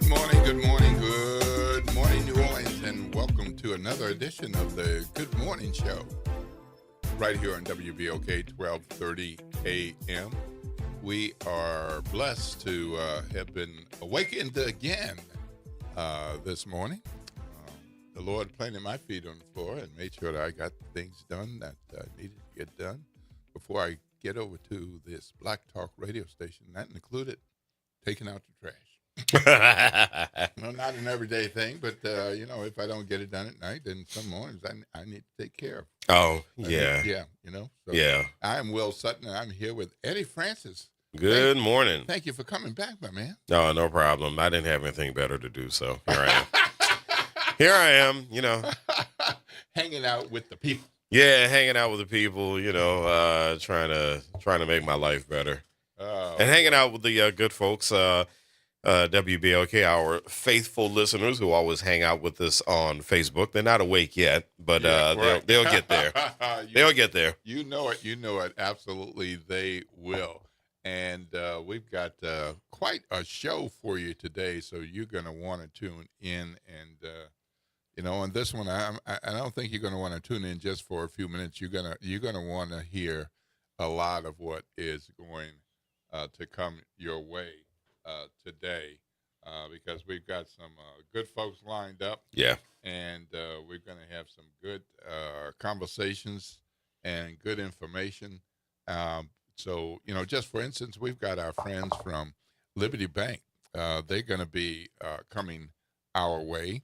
Good morning, good morning, good morning, New Orleans, and welcome to another edition of the Good Morning Show right here on WBOK 1230 AM. We are blessed to have been awakened again this morning. The Lord planted my feet on the floor and made sure that I got things done that needed to get done before I get over to this Black Talk radio station. That included taking out the trash. Well, not an everyday thing, but if I don't get it done at night, then some mornings I need to take care of. Oh, yeah. So Yeah. I am Will Sutton, and I'm here with Eddie Francis. Good morning. Thank you for coming back, my man. No problem. I didn't have anything better to do, so here I am. Here I am, Hanging out with the people. Yeah, hanging out with the people, trying to make my life better. And hanging out with the good folks, WBOK, our faithful listeners who always hang out with us on Facebook. They're not awake yet, but right. they'll get there. They'll get there. You know it. Absolutely, they will. And we've got quite a show for you today, so you're going to want to tune in. And on this one, I don't think you're going to want to tune in just for a few minutes. You're gonna want to hear a lot of what is going to come your way today, because we've got some good folks lined up. Yeah. And we're going to have some good conversations and good information. So, just for instance, we've got our friends from Liberty Bank. They're going to be coming our way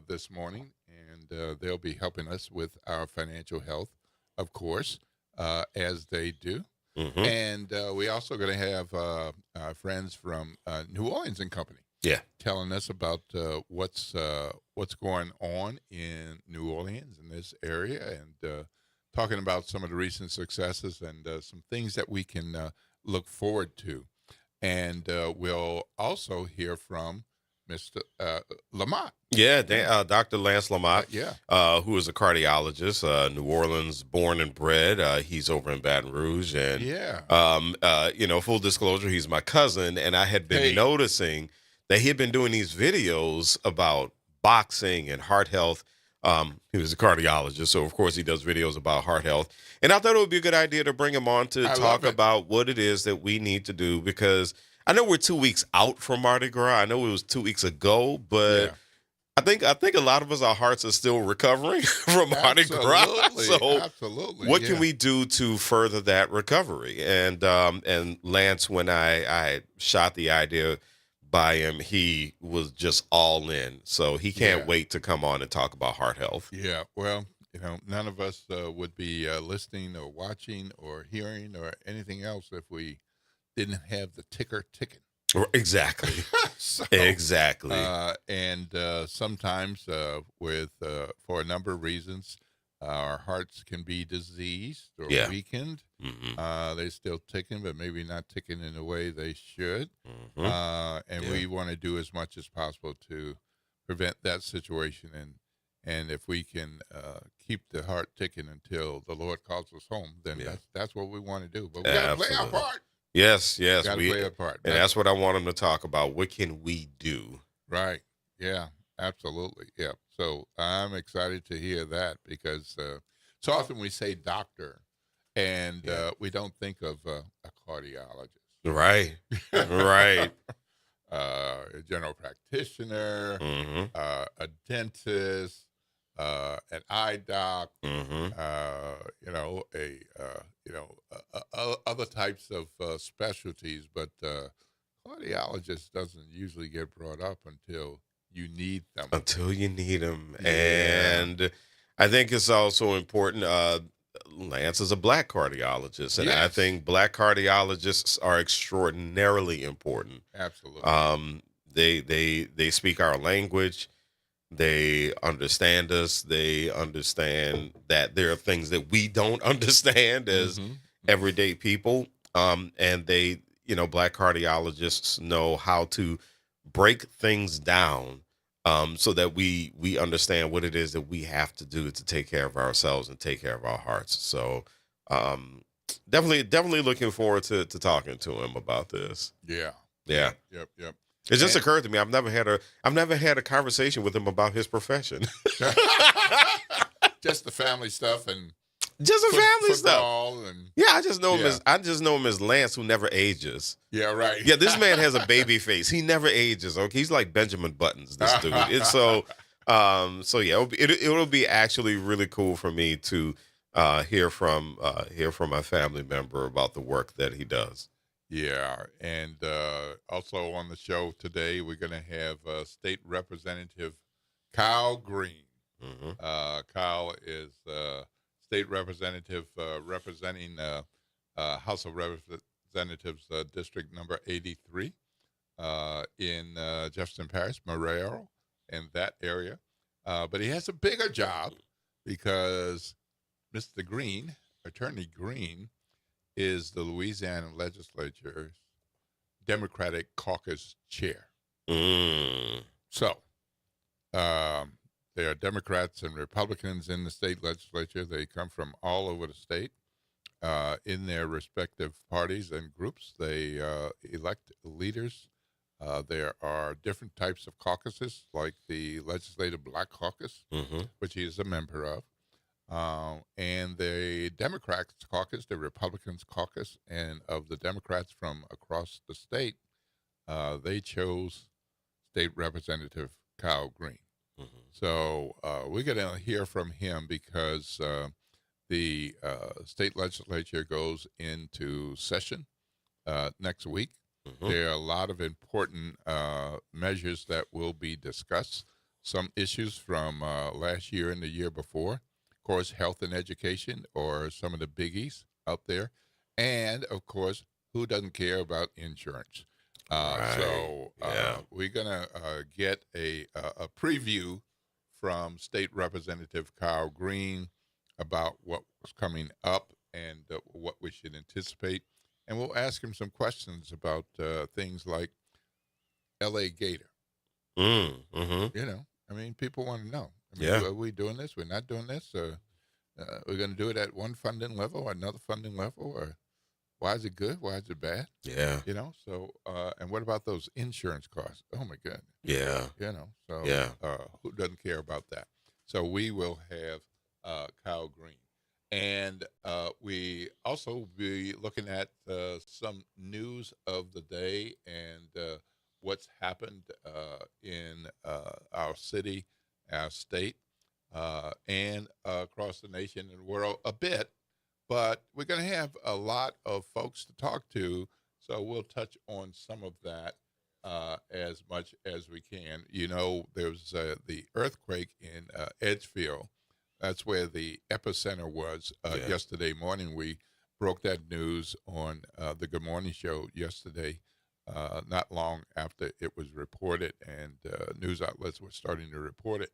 this morning, and they'll be helping us with our financial health, of course, as they do. Mm-hmm. And we also going to have our friends from New Orleans and Company. Yeah, telling us about what's going on in New Orleans in this area, and talking about some of the recent successes and some things that we can look forward to. And we'll also hear from Mr. Lamont. Yeah, Dr. Lance Lamont, who is a cardiologist, New Orleans born and bred. He's over in Baton Rouge, and full disclosure, he's my cousin, and I had been noticing that he had been doing these videos about boxing and heart health. He was a cardiologist, so of course he does videos about heart health. And I thought it would be a good idea to bring him on to talk about what it is that we need to do, because I know we're 2 weeks out from Mardi Gras. I know it was 2 weeks ago, but I think a lot of us, our hearts are still recovering from Mardi Gras. So what can we do to further that recovery? And Lance, when I shot the idea by him, he was just all in. So he can't wait to come on and talk about heart health. Yeah, well, none of us would be listening or watching or hearing or anything else if we didn't have the ticker ticking. Exactly. Exactly. And sometimes for a number of reasons, our hearts can be diseased or weakened. Mm-hmm. They're still ticking, but maybe not ticking in the way they should. Mm-hmm. We want to do as much as possible to prevent that situation. And if we can keep the heart ticking until the Lord calls us home, then that's what we want to do. But we got to play our part. Yes. We play our part. And that's what I want him to talk about. What can we do? Right. Yeah, absolutely. Yeah. So I'm excited to hear that, because so often we say doctor, and we don't think of a cardiologist. Right. Right. A general practitioner, a dentist, an eye doc, other types of specialties, but cardiologist doesn't usually get brought up until you need them. And I think it's also important. Lance is a black cardiologist, and I think black cardiologists are extraordinarily important. Absolutely. They speak our language. They understand us. They understand that there are things that we don't understand as everyday people. And they, black cardiologists know how to break things down so that we understand what it is that we have to do to take care of ourselves and take care of our hearts. So definitely looking forward to talking to him about this. Yeah. Yep. It just occurred to me I've never had a conversation with him about his profession. Just the family stuff and just the family stuff. And, I just know him as Lance, who never ages. Yeah, right. Yeah, this man has a baby face. He never ages. Okay, he's like Benjamin Buttons. This dude. It's so yeah, it'll be actually really cool for me to hear from my family member about the work that he does. Yeah, and also on the show today, we're going to have State Representative Kyle Green. Mm-hmm. Kyle is State Representative representing House of Representatives District number 83 in Jefferson Parish, Marrero, in that area. But he has a bigger job because Mr. Green, Attorney Green, is the Louisiana Legislature's Democratic Caucus chair. So there are Democrats and Republicans in the state legislature. They come from all over the state in their respective parties and groups. They elect leaders. There are different types of caucuses, like the Legislative Black Caucus, which he is a member of. And the Democrats caucus, the Republicans caucus, and of the Democrats from across the state, they chose State Representative Kyle Green. So we're going to hear from him because the state legislature goes into session next week. There are a lot of important measures that will be discussed. Some issues from last year and the year before. Of course, health and education are some of the biggies out there. And, of course, who doesn't care about insurance? So we're going to get a preview from State Representative Kyle Green about what's coming up and what we should anticipate. And we'll ask him some questions about things like L.A. Gator. You know, I mean, people want to know. I mean, are we doing this? We're not doing this? We're going to do it at one funding level or another funding level? Or why is it good? Why is it bad? Yeah. You know, so, and what about those insurance costs? Oh, my God. Yeah. You know, so who doesn't care about that? So we will have Kyle Green. And we also be looking at some news of the day and what's happened in our city, our state, and across the nation and world a bit. But we're going to have a lot of folks to talk to, so we'll touch on some of that as much as we can. You know, there's the earthquake in Edgefield. That's where the epicenter was yesterday morning. We broke that news on the Good Morning Show yesterday, not long after it was reported, and news outlets were starting to report it.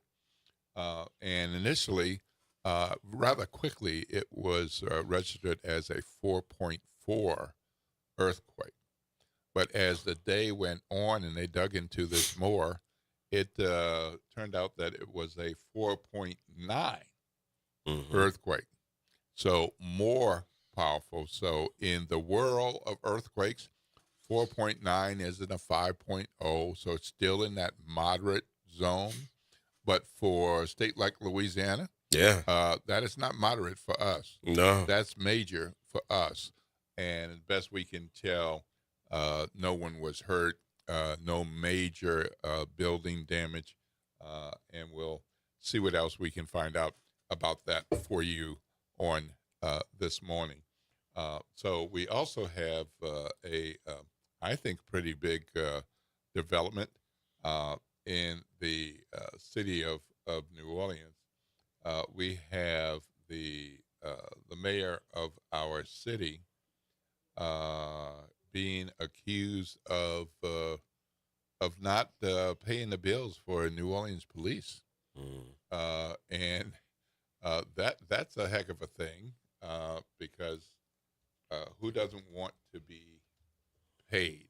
And initially, rather quickly, it was registered as a 4.4 earthquake. But as the day went on and they dug into this more, it turned out that it was a 4.9 earthquake. So more powerful. So in the world of earthquakes, 4.9 isn't a 5.0, so it's still in that moderate zone. But for a state like Louisiana, that is not moderate for us. No. That's major for us. And as best we can tell, no one was hurt, no major building damage, and we'll see what else we can find out about that for you on this morning. So we also have I think, pretty big development in the city of New Orleans. We have the mayor of our city being accused of not paying the bills for New Orleans police, and that's a heck of a thing because who doesn't want to be paid?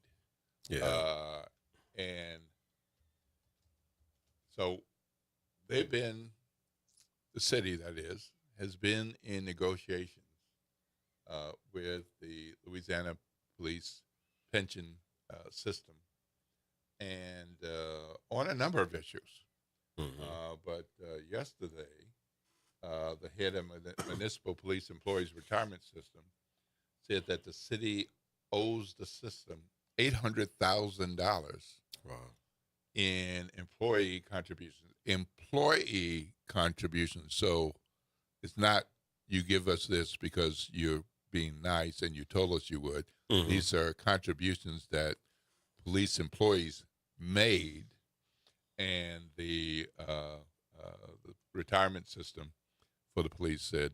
And so the city, that is, has been in negotiations with the Louisiana police pension system. and on a number of issues. But yesterday, the head of the Municipal Police Employees Retirement System said that the city owes the system $800,000 in employee contributions. So it's not you give us this because you're being nice and you told us you would. These are contributions that police employees made, and the retirement system for the police said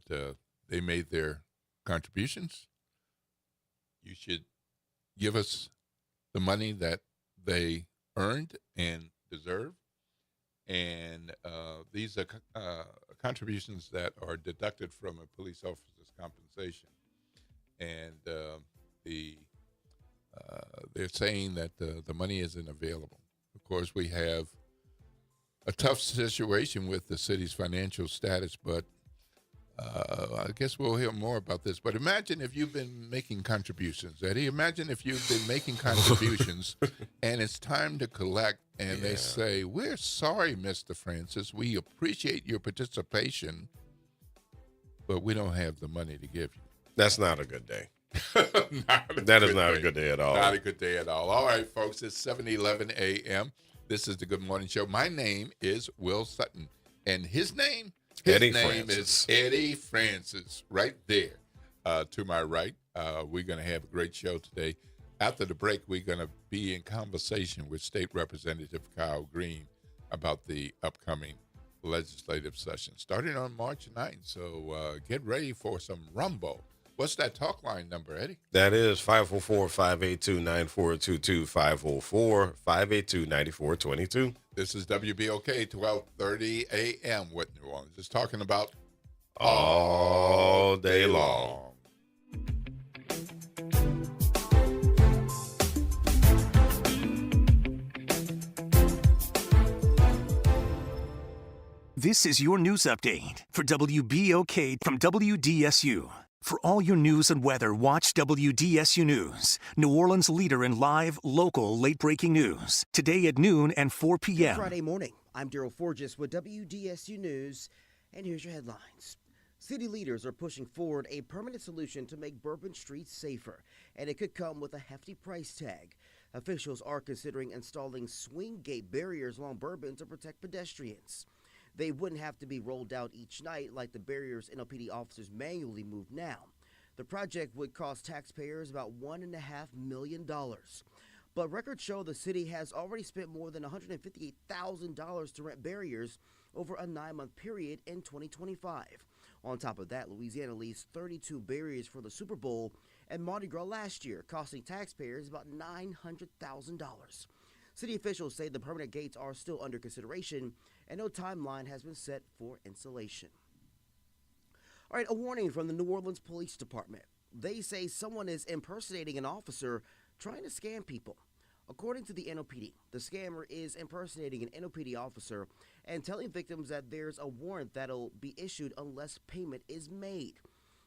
they made their contributions. You should give us the money that they earned and deserve. And these are contributions that are deducted from a police officer's compensation. And they're saying that the money isn't available. Of course, we have a tough situation with the city's financial status, but I guess we'll hear more about this. But imagine if you've been making contributions, Eddie. Imagine if you've been making contributions and it's time to collect, and they say, "We're sorry, Mr. Francis. We appreciate your participation, but we don't have the money to give you." That's not a good day. That is not a good day at all. Not a good day at all. All right, folks, it's 7:11 a.m. This is the Good Morning Show. My name is Will Sutton, and his name is Eddie Francis, right there to my right. We're going to have a great show today. After the break, we're going to be in conversation with State Representative Kyle Green about the upcoming legislative session starting on March 9th. So get ready for some rumble. What's that talk line number, Eddie? That is 504-582-9422, 504-582-9422. This is WBOK 1230 a.m. with New Orleans. It's talking about all day long. This is your news update for WBOK from WDSU. For all your news and weather, watch WDSU News, New Orleans' leader in live, local, late-breaking news. Today at noon and 4 p.m. Friday morning, I'm Daryl Forges with WDSU News, and here's your headlines. City leaders are pushing forward a permanent solution to make Bourbon streets safer, and it could come with a hefty price tag. Officials are considering installing swing gate barriers along Bourbon to protect pedestrians. They wouldn't have to be rolled out each night like the barriers NOPD officers manually move now. The project would cost taxpayers about $1.5 million. But records show the city has already spent more than $158,000 to rent barriers over a 9-month period in 2025. On top of that, Louisiana leased 32 barriers for the Super Bowl and Mardi Gras last year, costing taxpayers about $900,000. City officials say the permanent gates are still under consideration and no timeline has been set for installation. All right, a warning from the New Orleans Police Department. They say someone is impersonating an officer trying to scam people. According to the NOPD, the scammer is impersonating an NOPD officer and telling victims that there's a warrant that'll be issued unless payment is made.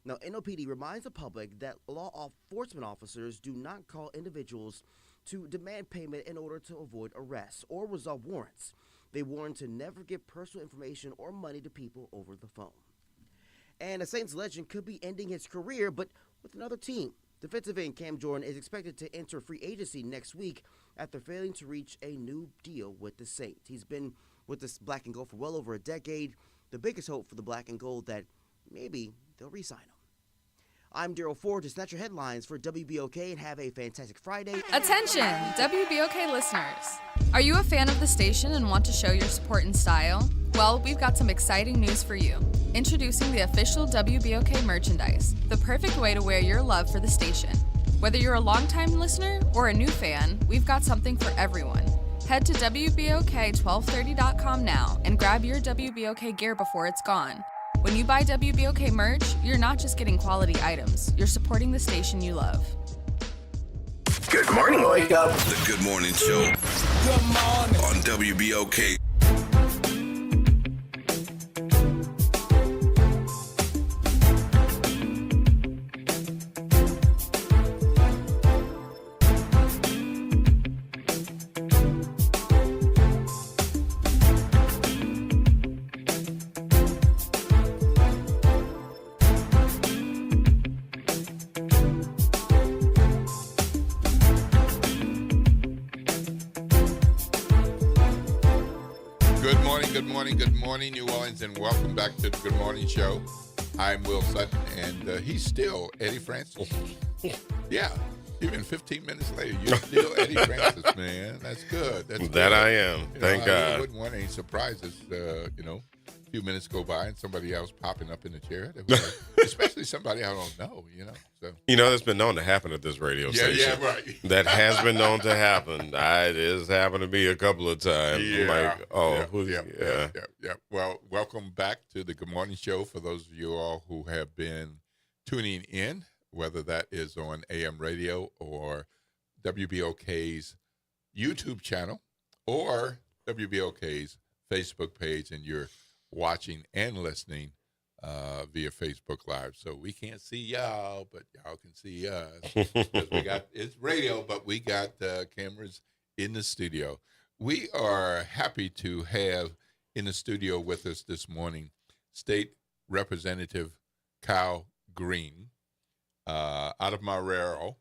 Now, NOPD reminds the public that law enforcement officers do not call individuals to demand payment in order to avoid arrests or resolve warrants. They warn to never give personal information or money to people over the phone. And a Saints legend could be ending his career, but with another team. Defensive end Cam Jordan is expected to enter free agency next week after failing to reach a new deal with the Saints. He's been with the Black and Gold for well over a decade. The biggest hope for the Black and Gold that maybe they'll re-sign him. I'm Daryl Forges. That's your headlines for WBOK, and have a fantastic Friday. Attention, WBOK listeners. Are you a fan of the station and want to show your support and style? Well, we've got some exciting news for you. Introducing the official WBOK merchandise, the perfect way to wear your love for the station. Whether you're a longtime listener or a new fan, we've got something for everyone. Head to WBOK1230.com now and grab your WBOK gear before it's gone. When you buy WBOK merch, you're not just getting quality items, you're supporting the station you love. Good morning, wake up. The Good Morning Show. Good morning. On WBOK. good morning, New Orleans, and welcome back to the Good Morning Show. I'm Will Sutton, and he's still Eddie Francis. Yeah, even 15 minutes later, you're still Eddie Francis, man. That's good. That's that good. I am. Thank God. I wouldn't want any surprises, a few minutes go by and somebody else popping up in the chair. Especially somebody I don't know, So. That's been known to happen at this radio station. Yeah, right. That has been known to happen. It has happened to me a couple of times. Yeah. Yeah. Well, welcome back to the Good Morning Show for those of you all who have been tuning in, whether that is on AM radio or WBOK's YouTube channel or WBOK's Facebook page, and you're watching and listening via Facebook Live. So we can't see y'all, but y'all can see us. It's radio, but we got cameras in the studio. We are happy to have in the studio with us this morning State Representative Kyle Green out of Marrero,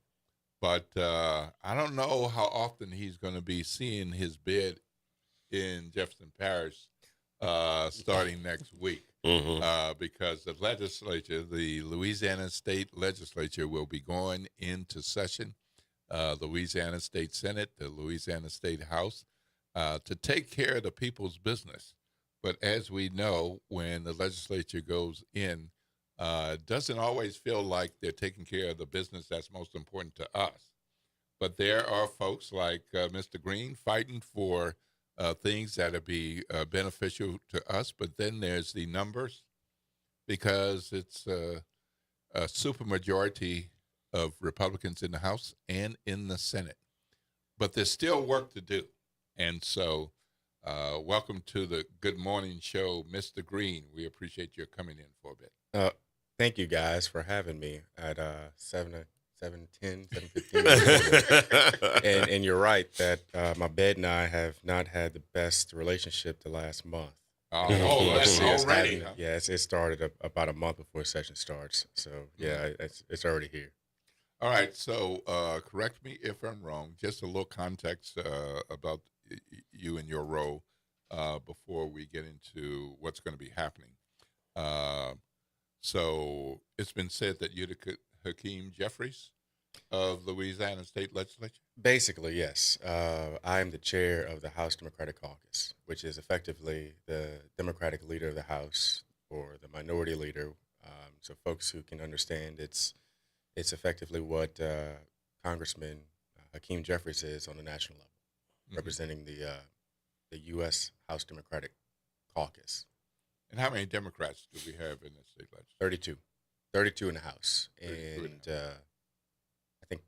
but I don't know how often he's going to be seeing his bid in Jefferson Parish starting next week. Because the legislature, the Louisiana State Legislature, will be going into session, Louisiana State Senate, the Louisiana State House, to take care of the people's business. But as we know, when the legislature goes in, it doesn't always feel like they're taking care of the business that's most important to us. But there are folks like Mr. Green fighting for things that would be beneficial to us, but then there's the numbers, because it's a supermajority of Republicans in the House and in the Senate. But there's still work to do. And so welcome to the Good Morning Show, Mr. Green. We appreciate your coming in for a bit. Thank you guys for having me at 7:10, 7:15. and you're right that my bed and I have not had the best relationship the last month. That's already. It started about a month before session starts. So, it's already here. All right. So correct me if I'm wrong. Just a little context about you and your role before we get into what's going to be happening. So it's been said that you're the Hakeem Jeffries of Louisiana State Legislature? Basically, yes. I am the chair of the House Democratic Caucus, which is effectively the Democratic leader of the House or the minority leader. So folks who can understand, it's effectively what Congressman Hakeem Jeffries is on the national level, representing the U.S. House Democratic Caucus. And how many Democrats do we have in the state legislature? 32. 32 in the House. And I think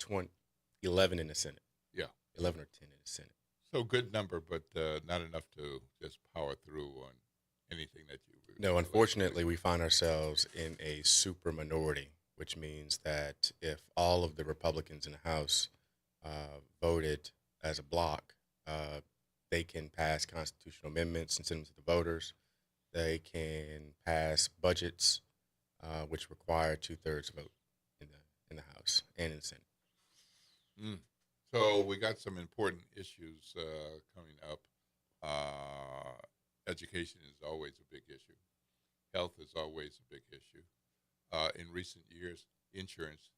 11 in the Senate. Yeah. 11 or 10 in the Senate. So good number, but not enough to just power through on anything that you... No, unfortunately, we find ourselves in a super minority, which means that if all of the Republicans in the House voted as a block, they can pass constitutional amendments and send them to the voters. They can pass budgets, which require 2/3 vote in the House and in the Senate. So we got some important issues coming up. Education is always a big issue. Health is always a big issue. In recent years, insurance,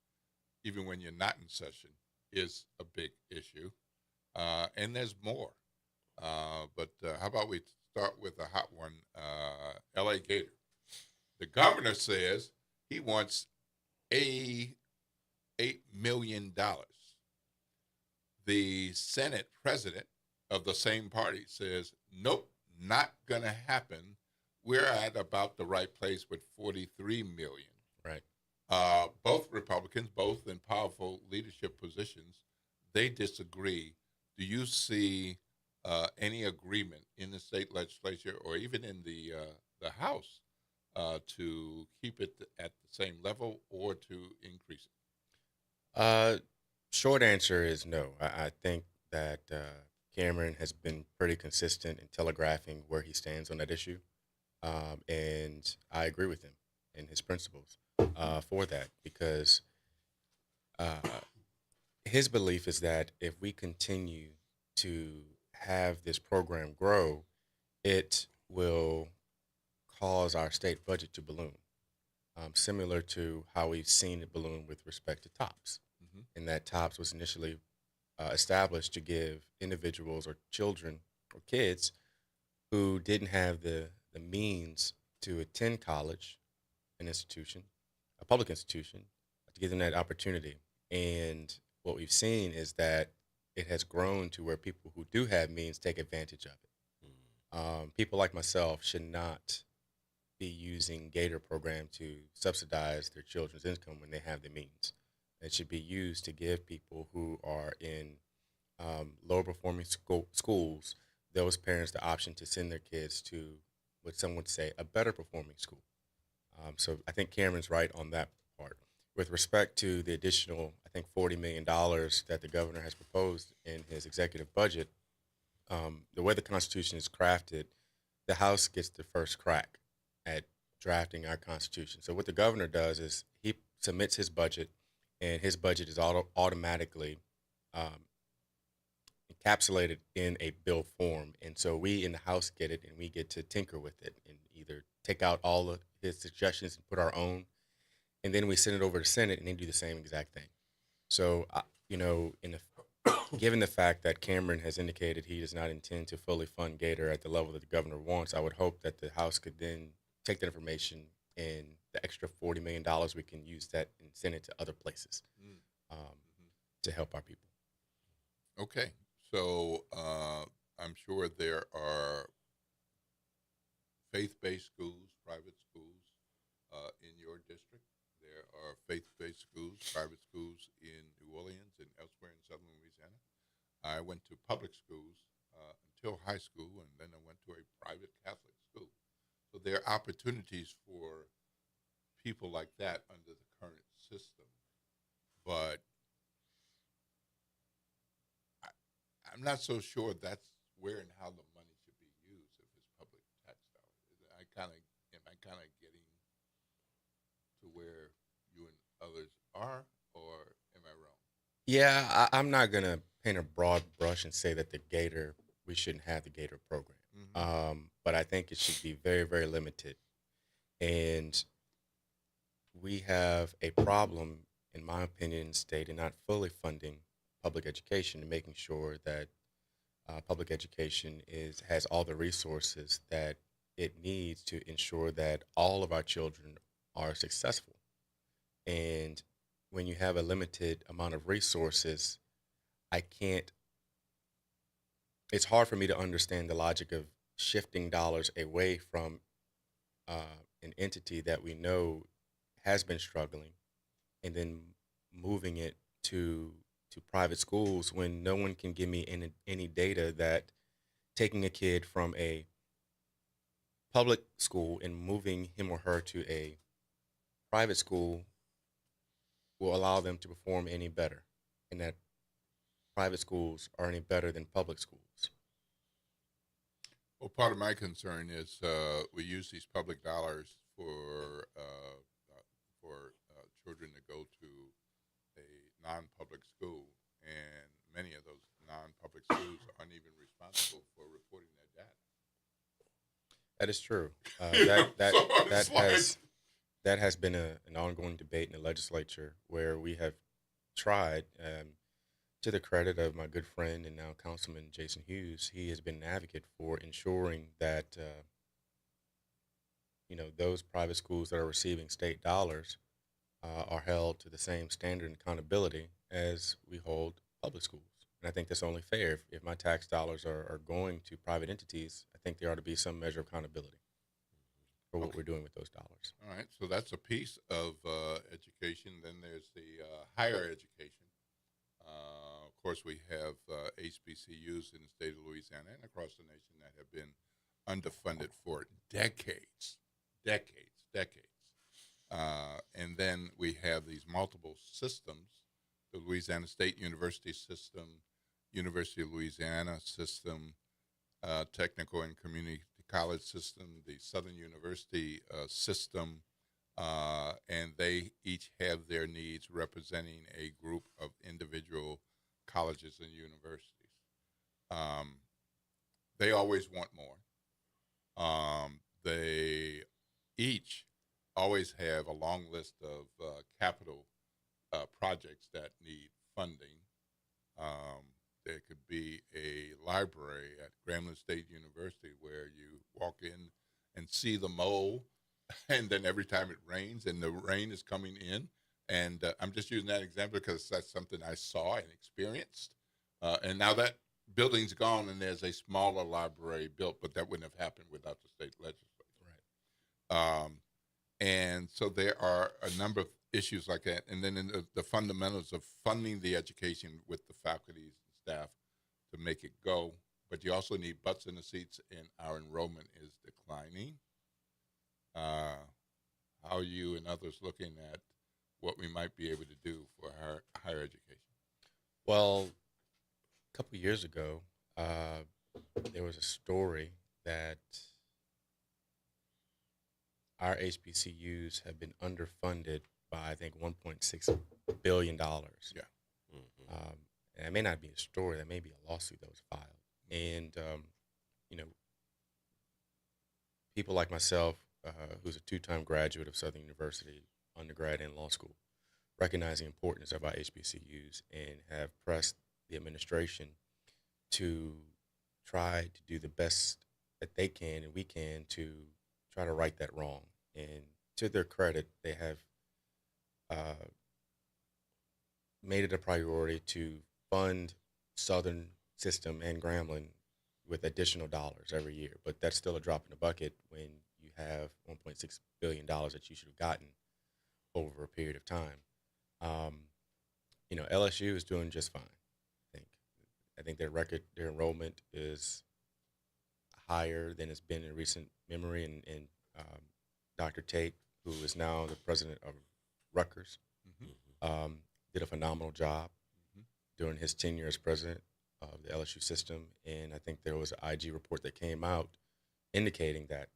even when you're not in session, is a big issue. And there's more. But how about we start with a hot one, L.A. Gator. The governor says he wants $8 million. The Senate president of the same party says, nope, not going to happen. We're at about the right place with $43 million. Right. Both Republicans, both in powerful leadership positions, they disagree. Do you see any agreement in the state legislature or even in the House to keep it at the same level or to increase it? Short answer is no. I think that Cameron has been pretty consistent in telegraphing where he stands on that issue. And I agree with him in his principles for that, because his belief is that if we continue to have this program grow, it will cause our state budget to balloon, similar to how we've seen it balloon with respect to TOPS. And that TOPS was initially established to give individuals or children or kids who didn't have the means to attend college, an institution, a public institution, to give them that opportunity. And what we've seen is that it has grown to where people who do have means take advantage of it. People like myself should not be using Gator program to subsidize their children's income when they have the means. It should be used to give people who are in lower performing schools, those parents, the option to send their kids to what some would say a better performing school. So I think Cameron's right on that part. With respect to the additional, I think, $40 million that the governor has proposed in his executive budget, the way the Constitution is crafted, the House gets the first crack at drafting our Constitution. So what the governor does is he submits his budget, and his budget is automatically encapsulated in a bill form. And so we in the House get it, and we get to tinker with it and either take out all of his suggestions and put our own, and then we send it over to Senate, and they do the same exact thing. So, given the fact that Cameron has indicated he does not intend to fully fund Gator at the level that the governor wants, I would hope that the House could then take that information and the extra $40 million, we can use that and send it to other places to help our people. Okay. So I'm sure there are faith-based schools, private schools in your district. There are faith-based schools, private schools in New Orleans and elsewhere in southern Louisiana. I went to public schools until high school, and then I went to a private Catholic school. So there are opportunities for people like that under the current system. But I'm not so sure that's where and how the money should be used if it's public tax dollars. Am I kind of getting to where you and others are, or am I wrong? Yeah, I'm not going to paint a broad brush and say that we shouldn't have the Gator program. But I think it should be very, very limited. And we have a problem, in my opinion, in the state in not fully funding public education and making sure that public education has all the resources that it needs to ensure that all of our children are successful. And when you have a limited amount of resources, it's hard for me to understand the logic of shifting dollars away from an entity that we know has been struggling and then moving it to private schools when no one can give me any data that taking a kid from a public school and moving him or her to a private school will allow them to perform any better, and that private schools are any better than public schools. Well, part of my concern is we use these public dollars for children to go to a non-public school, and many of those non-public schools aren't even responsible for reporting their data. That is true. That has been an ongoing debate in the legislature where we have tried, to the credit of my good friend and now Councilman Jason Hughes, he has been an advocate for ensuring that those private schools that are receiving state dollars are held to the same standard and accountability as we hold public schools. And I think that's only fair. If my tax dollars are going to private entities, I think there ought to be some measure of accountability for what we're doing with those dollars. All right, so that's a piece of education. Then there's the higher education. Of course, we have HBCUs in the state of Louisiana and across the nation that have been underfunded for decades. And then we have these multiple systems, the Louisiana State University system, University of Louisiana system, Technical and Community College system, the Southern University system, and they each have their needs representing a group of individual colleges and universities. They always want more. They each always have a long list of capital projects that need funding. There could be a library at Grambling State University where you walk in and see the mole, and then every time it rains and the rain is coming in, and I'm just using that example because that's something I saw and experienced. And now that building's gone and there's a smaller library built, but that wouldn't have happened without the state legislature. Right. And so there are a number of issues like that. And then in the fundamentals of funding the education with the faculties and staff to make it go. But you also need butts in the seats, and our enrollment is declining. How are you and others looking at what we might be able to do for higher education? Well, a couple of years ago, there was a story that our HBCUs have been underfunded by, I think, $1.6 billion. Yeah. And it may not be a story. That may be a lawsuit that was filed. And, people like myself, who's a two-time graduate of Southern University, undergrad and law school, recognize the importance of our HBCUs and have pressed the administration to try to do the best that they can and we can to try to right that wrong. And to their credit, they have made it a priority to fund Southern system and Grambling with additional dollars every year. But that's still a drop in the bucket when you have $1.6 billion that you should have gotten over a period of time. LSU is doing just fine. I think their enrollment is higher than it's been in recent memory. And Dr. Tate, who is now the president of Rutgers, did a phenomenal job during his tenure as president of the LSU system. And I think there was an IG report that came out indicating that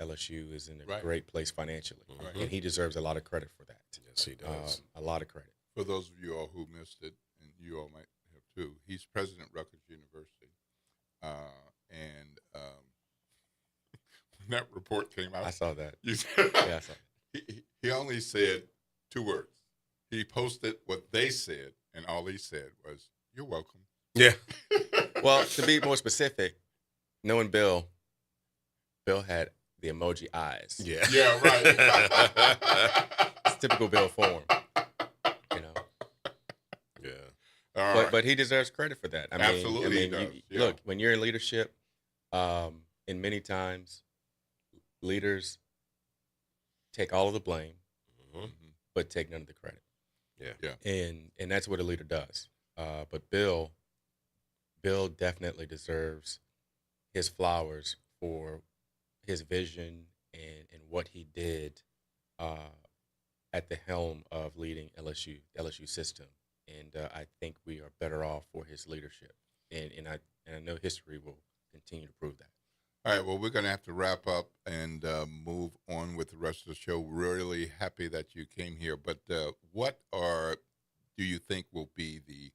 LSU is in a great place financially. Right. And he deserves a lot of credit for that. Yes, he does. A lot of credit. For those of you all who missed it, and you all might have too, he's president of Rutgers University. When that report came out, I saw that. Yeah, I saw it. He only said 2 words. He posted what they said, and all he said was, "You're welcome." Yeah. Well, to be more specific, knowing Bill had the emoji eyes. Yeah. Yeah, right. It's typical Bill form. Yeah. But he deserves credit for that. Absolutely, he does. Look, when you're in leadership, and many times leaders take all of the blame, but take none of the credit. Yeah. And that's what a leader does. But Bill definitely deserves his flowers for his vision and what he did at the helm of leading LSU system. And I think we are better off for his leadership. And I know history will continue to prove that. All right, well, we're going to have to wrap up and move on with the rest of the show. Really happy that you came here. But what do you think will be the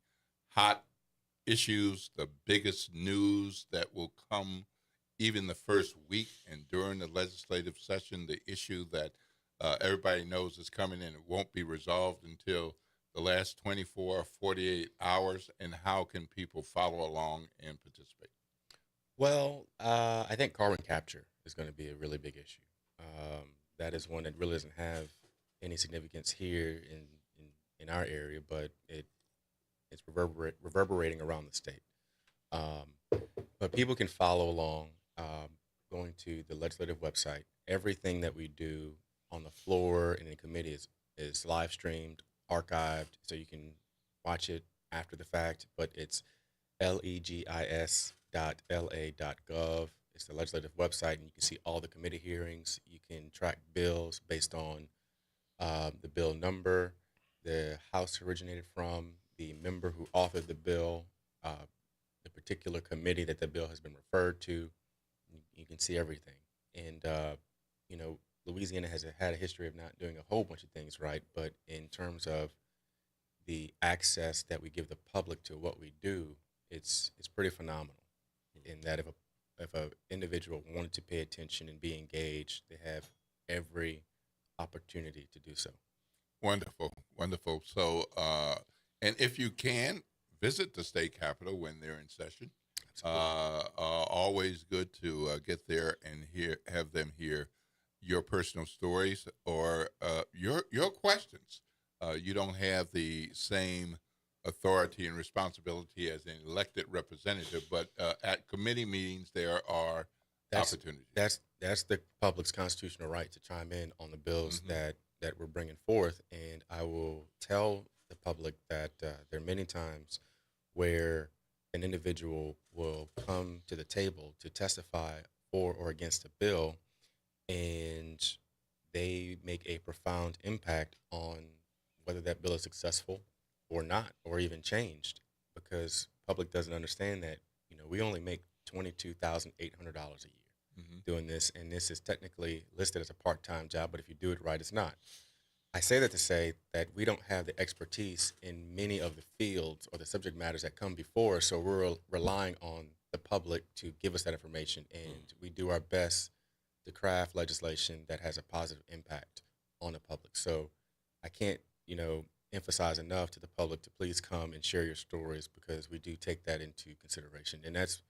hot issues, the biggest news that will come even the first week and during the legislative session, the issue that everybody knows is coming and it won't be resolved until the last 24 or 48 hours, and how can people follow along and participate? Well, I think carbon capture is going to be a really big issue. That is one that really doesn't have any significance here in our area, but it's reverberating around the state. But people can follow along going to the legislative website. Everything that we do on the floor and in committee is live streamed, archived, so you can watch it after the fact. But it's legis.la.gov. It's the legislative website, and you can see all the committee hearings. You can track bills based on the bill number, the house originated from, the member who authored the bill, the particular committee that the bill has been referred to. You can see everything. And, Louisiana has had a history of not doing a whole bunch of things right, but in terms of the access that we give the public to what we do, it's pretty phenomenal. In that if an individual wanted to pay attention and be engaged, they have every opportunity to do so. Wonderful, wonderful. So, and if you can, visit the state capitol when they're in session. Always good to get there and have them hear your personal stories or your questions. You don't have the same authority and responsibility as an elected representative, but at committee meetings there are opportunities. That's the public's constitutional right to chime in on the bills that we're bringing forth, and I will tell the public that there are many times where an individual will come to the table to testify for or against a bill, and they make a profound impact on whether that bill is successful or not, or even changed, because public doesn't understand that, we only make $22,800 a year doing this, and this is technically listed as a part-time job, but if you do it right, it's not. I say that to say that we don't have the expertise in many of the fields or the subject matters that come before us, so we're relying on the public to give us that information, and we do our best to craft legislation that has a positive impact on the public. So I can't, emphasize enough to the public to please come and share your stories, because we do take that into consideration. And that's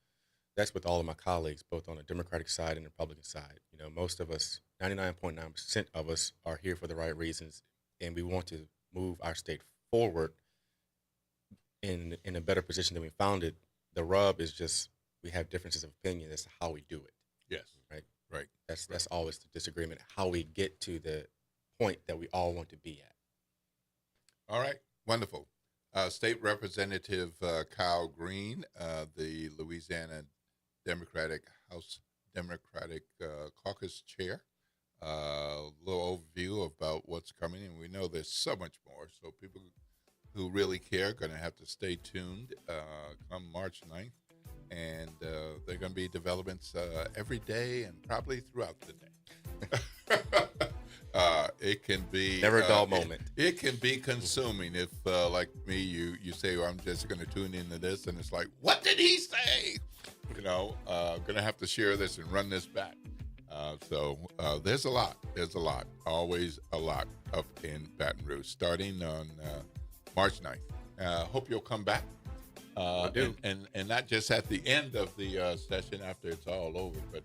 with all of my colleagues, both on the Democratic side and the Republican side. Most of us, 99.9% of us, are here for the right reasons, and we want to move our state forward in a better position than we found it. The rub is just we have differences of opinion as to how we do it. Yes. Right. That's always the disagreement, how we get to the point that we all want to be at. All right, wonderful. State Representative Kyle Green, the Louisiana House Democratic Caucus Chair. A little overview about what's coming, and we know there's so much more. So people who really care are going to have to stay tuned come March 9th. And there are going to be developments every day and probably throughout the day. It can be never a dull moment. It can be consuming if, like me, you say, well, I'm just going to tune into this, and it's like, what did he say? Going to have to share this and run this back. So there's a lot. There's a lot. Always a lot up in Baton Rouge, starting on March 9th. Hope you'll come back. And not just at the end of the session after it's all over, but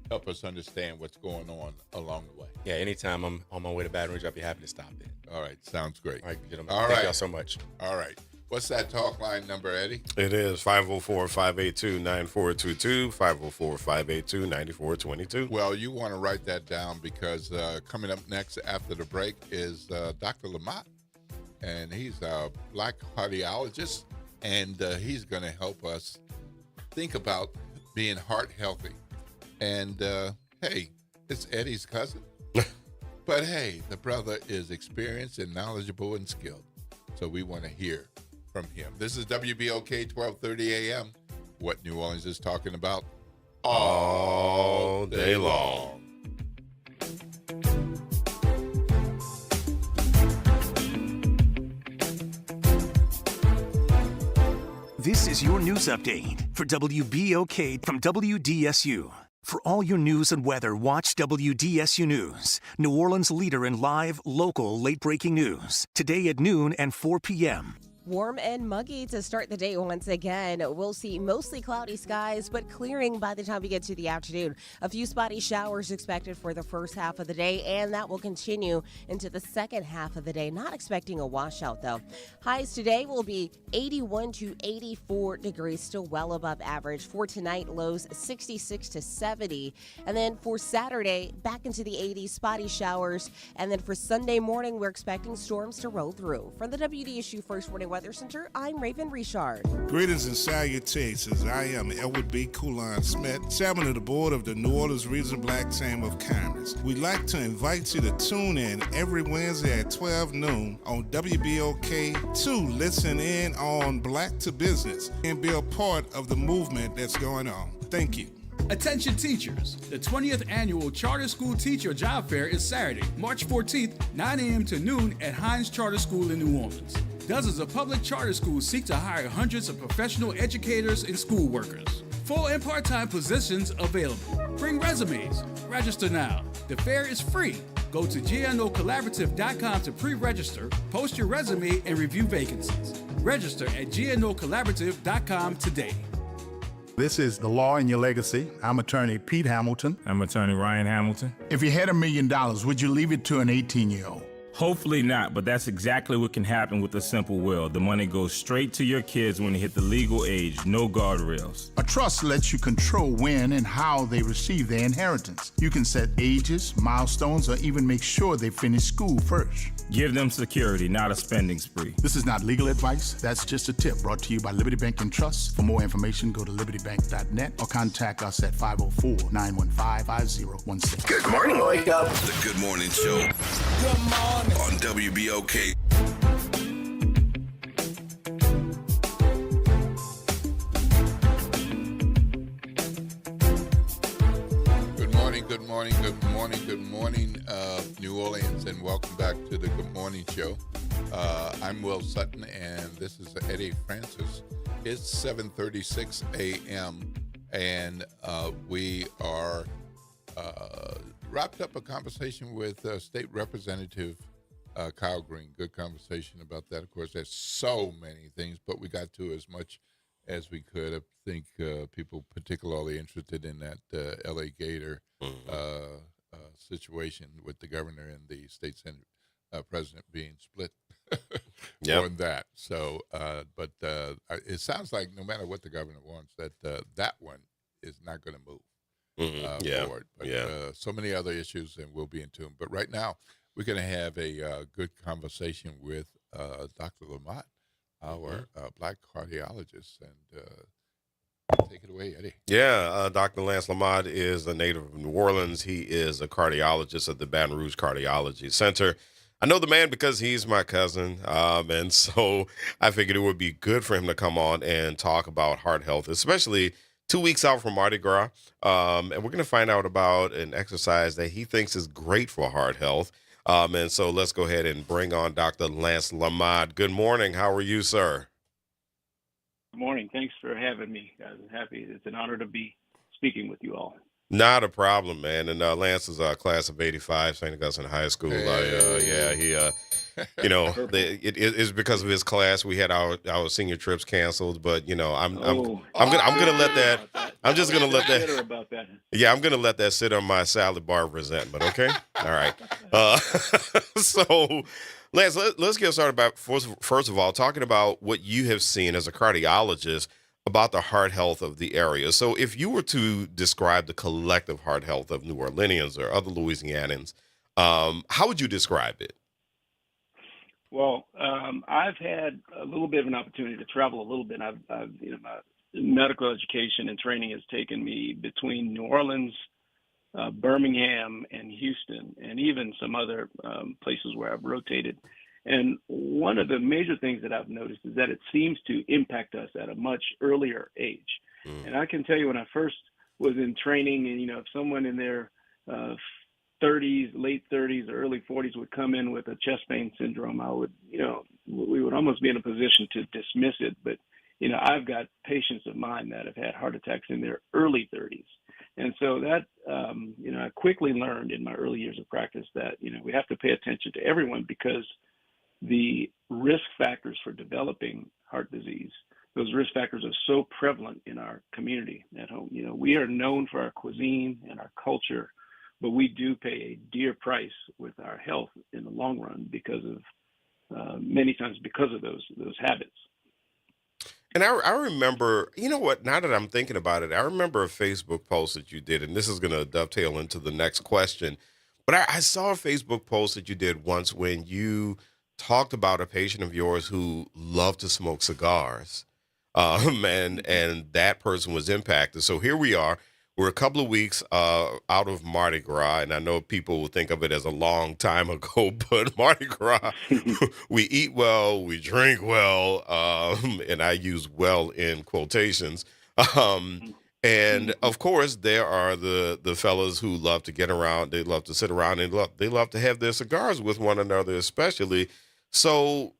help us understand what's going on along the way. Yeah, anytime I'm on my way to Baton Rouge, I'll be happy to stop in. All right, sounds great. All right, gentlemen. Thank y'all so much. All right. What's that talk line number, Eddie? It is 504-582-9422, 504-582-9422. Well, you want to write that down, because coming up next after the break is Dr. Lamont, and he's a black cardiologist, and he's going to help us think about being heart healthy. And, hey, it's Eddie's cousin. But, hey, the brother is experienced and knowledgeable and skilled. So we want to hear from him. This is WBOK 1230 AM. What New Orleans is talking about all day long. This is your news update for WBOK from WDSU. For all your news and weather, watch WDSU News, New Orleans' leader in live, local, late-breaking news. Today at noon and 4 p.m. Warm and muggy to start the day once again. We'll see mostly cloudy skies, but clearing by the time we get to the afternoon. A few spotty showers expected for the first half of the day, and that will continue into the second half of the day. Not expecting a washout, though. Highs today will be 81 to 84 degrees, still well above average. For tonight, lows 66 to 70. And then for Saturday, back into the 80s, spotty showers. And then for Sunday morning, we're expecting storms to roll through. From the WDSU First Warning Weather Center, I'm Raven Richard. Greetings and salutations. I am Elwood B. Coulon Smith, chairman of the board of the New Orleans Regional Black Chamber of Commerce. We'd like to invite you to tune in every Wednesday at 12 noon on WBOK to listen in on Black to Business and be a part of the movement that's going on. Thank you. Attention teachers, the 20th annual Charter School Teacher Job Fair is Saturday, March 14th, 9 a.m. to noon at Hines Charter School in New Orleans. Dozens of public charter schools seek to hire hundreds of professional educators and school workers. Full and part-time positions available. Bring resumes. Register now. The fair is free. Go to gnocollaborative.com to pre-register, post your resume, and review vacancies. Register at gnocollaborative.com today. This is The Law in Your Legacy. I'm attorney Pete Hamilton. I'm attorney Ryan Hamilton. If you had $1 million, would you leave it to an 18-year-old? Hopefully not, but that's exactly what can happen with a simple will. The money goes straight to your kids when they hit the legal age, no guardrails. A trust lets you control when and how they receive their inheritance. You can set ages, milestones, or even make sure they finish school first. Give them security, not a spending spree. This is not legal advice. That's just a tip brought to you by Liberty Bank and Trust. For more information, go to libertybank.net or contact us at 504-915-5016. Good morning, wake up. The Good Morning Show. Good morning. On WBOK. Good morning, good morning, good morning, good morning, New Orleans, and welcome back to the Good Morning Show. I'm Will Sutton, and this is Eddie Francis. It's 7:36 a.m., and we are wrapped up a conversation with State Representative Kyle Green. Good conversation about that. Of course, there's so many things, but we got to as much as we could. I think people particularly interested in that L.A. Gator situation with the governor and the state senate president being split on that. So, but it sounds like no matter what the governor wants, that that one is not going to move forward. But so many other issues, and we'll be in tune. But right now, we're going to have a good conversation with Dr. Lamont, our black cardiologist, and take it away, Eddie. Yeah, Dr. Lance Lamont is a native of New Orleans. He is a cardiologist at the Baton Rouge Cardiology Center. I know the man because he's my cousin, and so I figured it would be good for him to come on and talk about heart health, especially 2 weeks out from Mardi Gras. And we're going to find out about an exercise that he thinks is great for heart health. And so let's go ahead and bring on Dr. Lance Lamont. Good morning. How are you, sir? Good morning. Thanks for having me, guys. I'm happy. It's an honor to be speaking with you all. Not a problem, man. And Lance is a class of '85, St. Augustine High School. It's because of his class. We had our senior trips canceled, but I'm gonna let that. I'm just gonna let that. About that. Yeah, I'm gonna let that sit on my salad bar of resentment. Okay. All right. So, Lance, let's get started about first of all talking about what you have seen as a cardiologist about the heart health of the area. So if you were to describe the collective heart health of New Orleanians or other Louisianans, how would you describe it? Well, I've had a little bit of an opportunity to travel a little bit. I've my medical education and training has taken me between New Orleans, Birmingham, and Houston, and even some other places where I've rotated. And one of the major things that I've noticed is that it seems to impact us at a much earlier age. And I can tell you when I first was in training, and if someone in their 30s, late 30s, or early 40s would come in with a chest pain syndrome, I would, we would almost be in a position to dismiss it. But, I've got patients of mine that have had heart attacks in their early 30s. And so that, I quickly learned in my early years of practice that, we have to pay attention to everyone because the risk factors for developing heart disease, those risk factors are so prevalent in our community at home. We are known for our cuisine and our culture, but we do pay a dear price with our health in the long run because of many times because of those habits. And I remember, now that I'm thinking about it, I remember a Facebook post that you did, and this is going to dovetail into the next question. But I saw a Facebook post that you did once when you talked about a patient of yours who loved to smoke cigars, and that person was impacted. So here we are. We're a couple of weeks out of Mardi Gras, and I know people will think of it as a long time ago, but Mardi Gras, we eat well, we drink well, and I use well in quotations. And of course, there are the fellas who love to get around, they love to sit around, and they love to have their cigars with one another, especially. So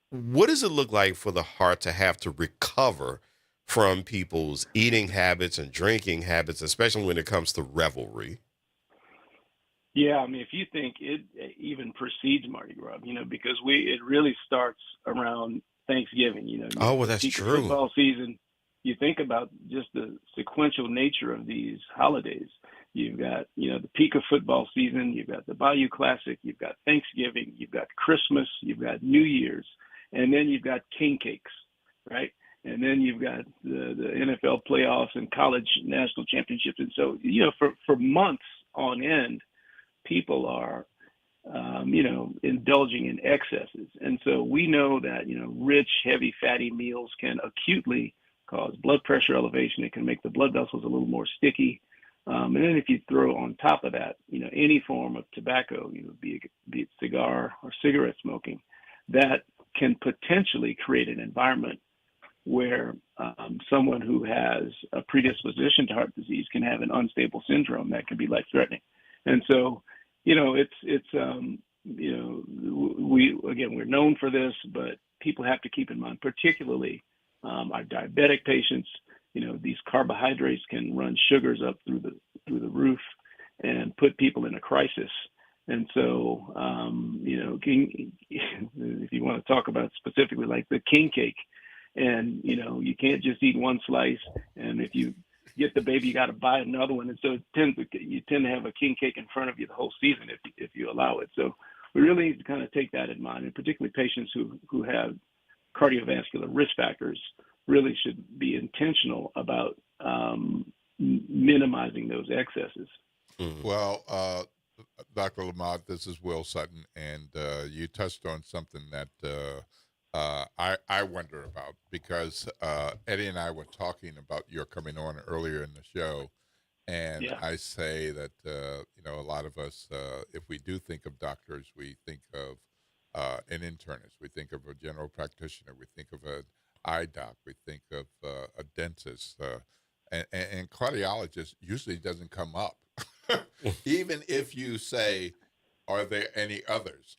what does it look like for the heart to have to recover from people's eating habits and drinking habits, especially when it comes to revelry. Yeah, I mean, if you think it even precedes Mardi Gras, because it really starts around Thanksgiving. Oh, well, that's peak true. Of football season. You think about just the sequential nature of these holidays. You've got, the peak of football season. You've got the Bayou Classic. You've got Thanksgiving. You've got Christmas. You've got New Year's, and then you've got king cakes, right? And then you've got the NFL playoffs and college national championships. And so, for months on end, people are, indulging in excesses. And so we know that, rich, heavy, fatty meals can acutely cause blood pressure elevation. It can make the blood vessels a little more sticky. And then if you throw on top of that, any form of tobacco, be it cigar or cigarette smoking, that can potentially create an environment where someone who has a predisposition to heart disease can have an unstable syndrome that can be life-threatening. And so, we're known for this, but people have to keep in mind, particularly our diabetic patients, these carbohydrates can run sugars up through the roof and put people in a crisis. And so, if you want to talk about specifically like the king cake, and, you can't just eat one slice, and if you get the baby, you got to buy another one. And so you tend to have a king cake in front of you the whole season if you allow it. So we really need to kind of take that in mind, and particularly patients who have cardiovascular risk factors really should be intentional about minimizing those excesses. Mm-hmm. Well, Dr. Lamont, this is Will Sutton, and you touched on something that I wonder about, because Eddie and I were talking about your coming on earlier in the show, and yeah. I say that a lot of us, if we do think of doctors, we think of an internist, we think of a general practitioner, we think of an eye doc, we think of a dentist, and cardiologist usually doesn't come up, even if you say, are there any others?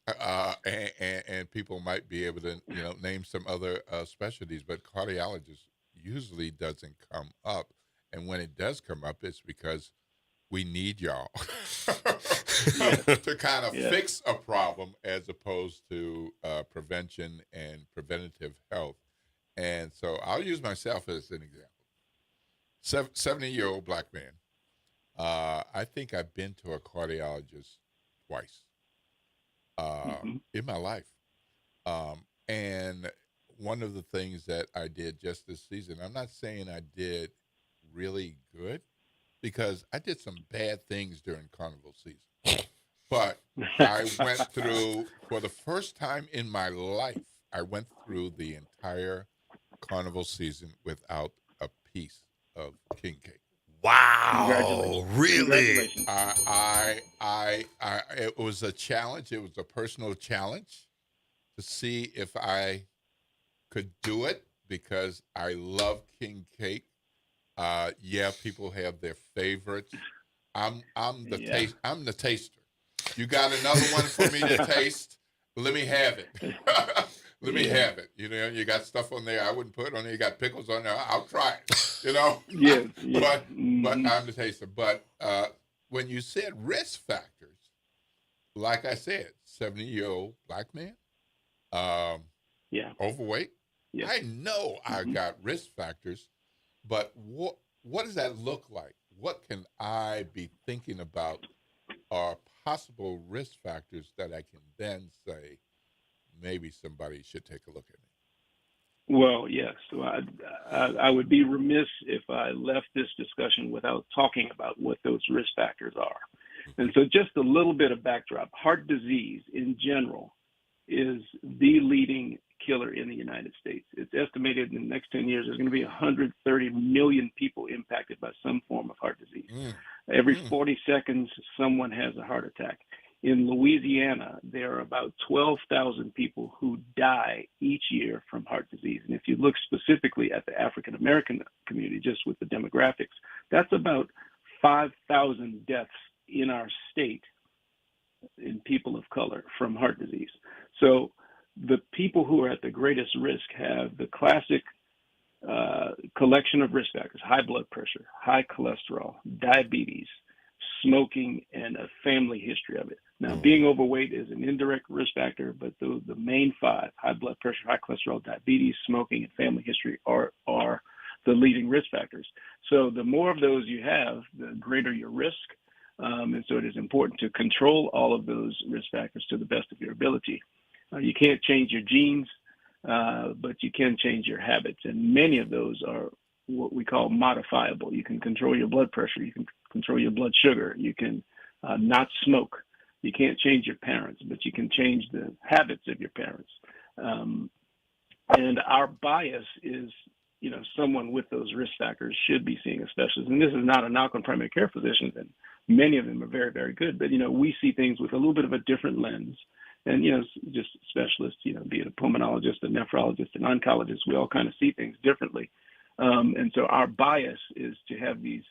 And people might be able to, name some other specialties, but cardiologist usually doesn't come up. And when it does come up, it's because we need y'all to kind of fix a problem, as opposed to prevention and preventative health. And so I'll use myself as an example. 70-year-old black man. I think I've been to a cardiologist twice in my life. And one of the things that I did just this season, I'm not saying I did really good, because I did some bad things during carnival season. But I went through, for the first time in my life, I went through the entire carnival season without a piece of king cake. Wow! Really? It was a challenge. It was a personal challenge to see if I could do it, because I love king cake. People have their favorites. I'm the taster. You got another one for me to taste? Let me have it. Let me have it. You got stuff on there I wouldn't put on there. You got pickles on there. I'll try it. But I'm the taster. But when you said risk factors, like I said, 70-year-old black man, overweight. Yeah. I know I got risk factors, but what does that look like? What can I be thinking about are possible risk factors that I can then say, maybe somebody should take a look at me? Well, yes. So I would be remiss if I left this discussion without talking about what those risk factors are. And so just a little bit of backdrop. Heart disease in general is the leading killer in the United States. It's estimated in the next 10 years there's going to be 130 million people impacted by some form of heart disease. Every 40 seconds, someone has a heart attack. In Louisiana, there are about 12,000 people who die each year from heart disease. And if you look specifically at the African-American community, just with the demographics, that's about 5,000 deaths in our state in people of color from heart disease. So the people who are at the greatest risk have the classic collection of risk factors: high blood pressure, high cholesterol, diabetes, smoking, and a family history of it. Now, being overweight is an indirect risk factor, but the main five: high blood pressure, high cholesterol, diabetes, smoking, and family history are the leading risk factors. So the more of those you have, the greater your risk. And so it is important to control all of those risk factors to the best of your ability. You can't change your genes, but you can change your habits. And many of those are what we call modifiable. You can control your blood pressure. You can control your blood sugar. You can not smoke. You can't change your parents, but you can change the habits of your parents. And our bias is, someone with those risk factors should be seeing a specialist. And this is not a knock on primary care physicians, and many of them are very, very good. But, we see things with a little bit of a different lens. And, just specialists, be it a pulmonologist, a nephrologist, an oncologist, we all kind of see things differently. And so our bias is to have these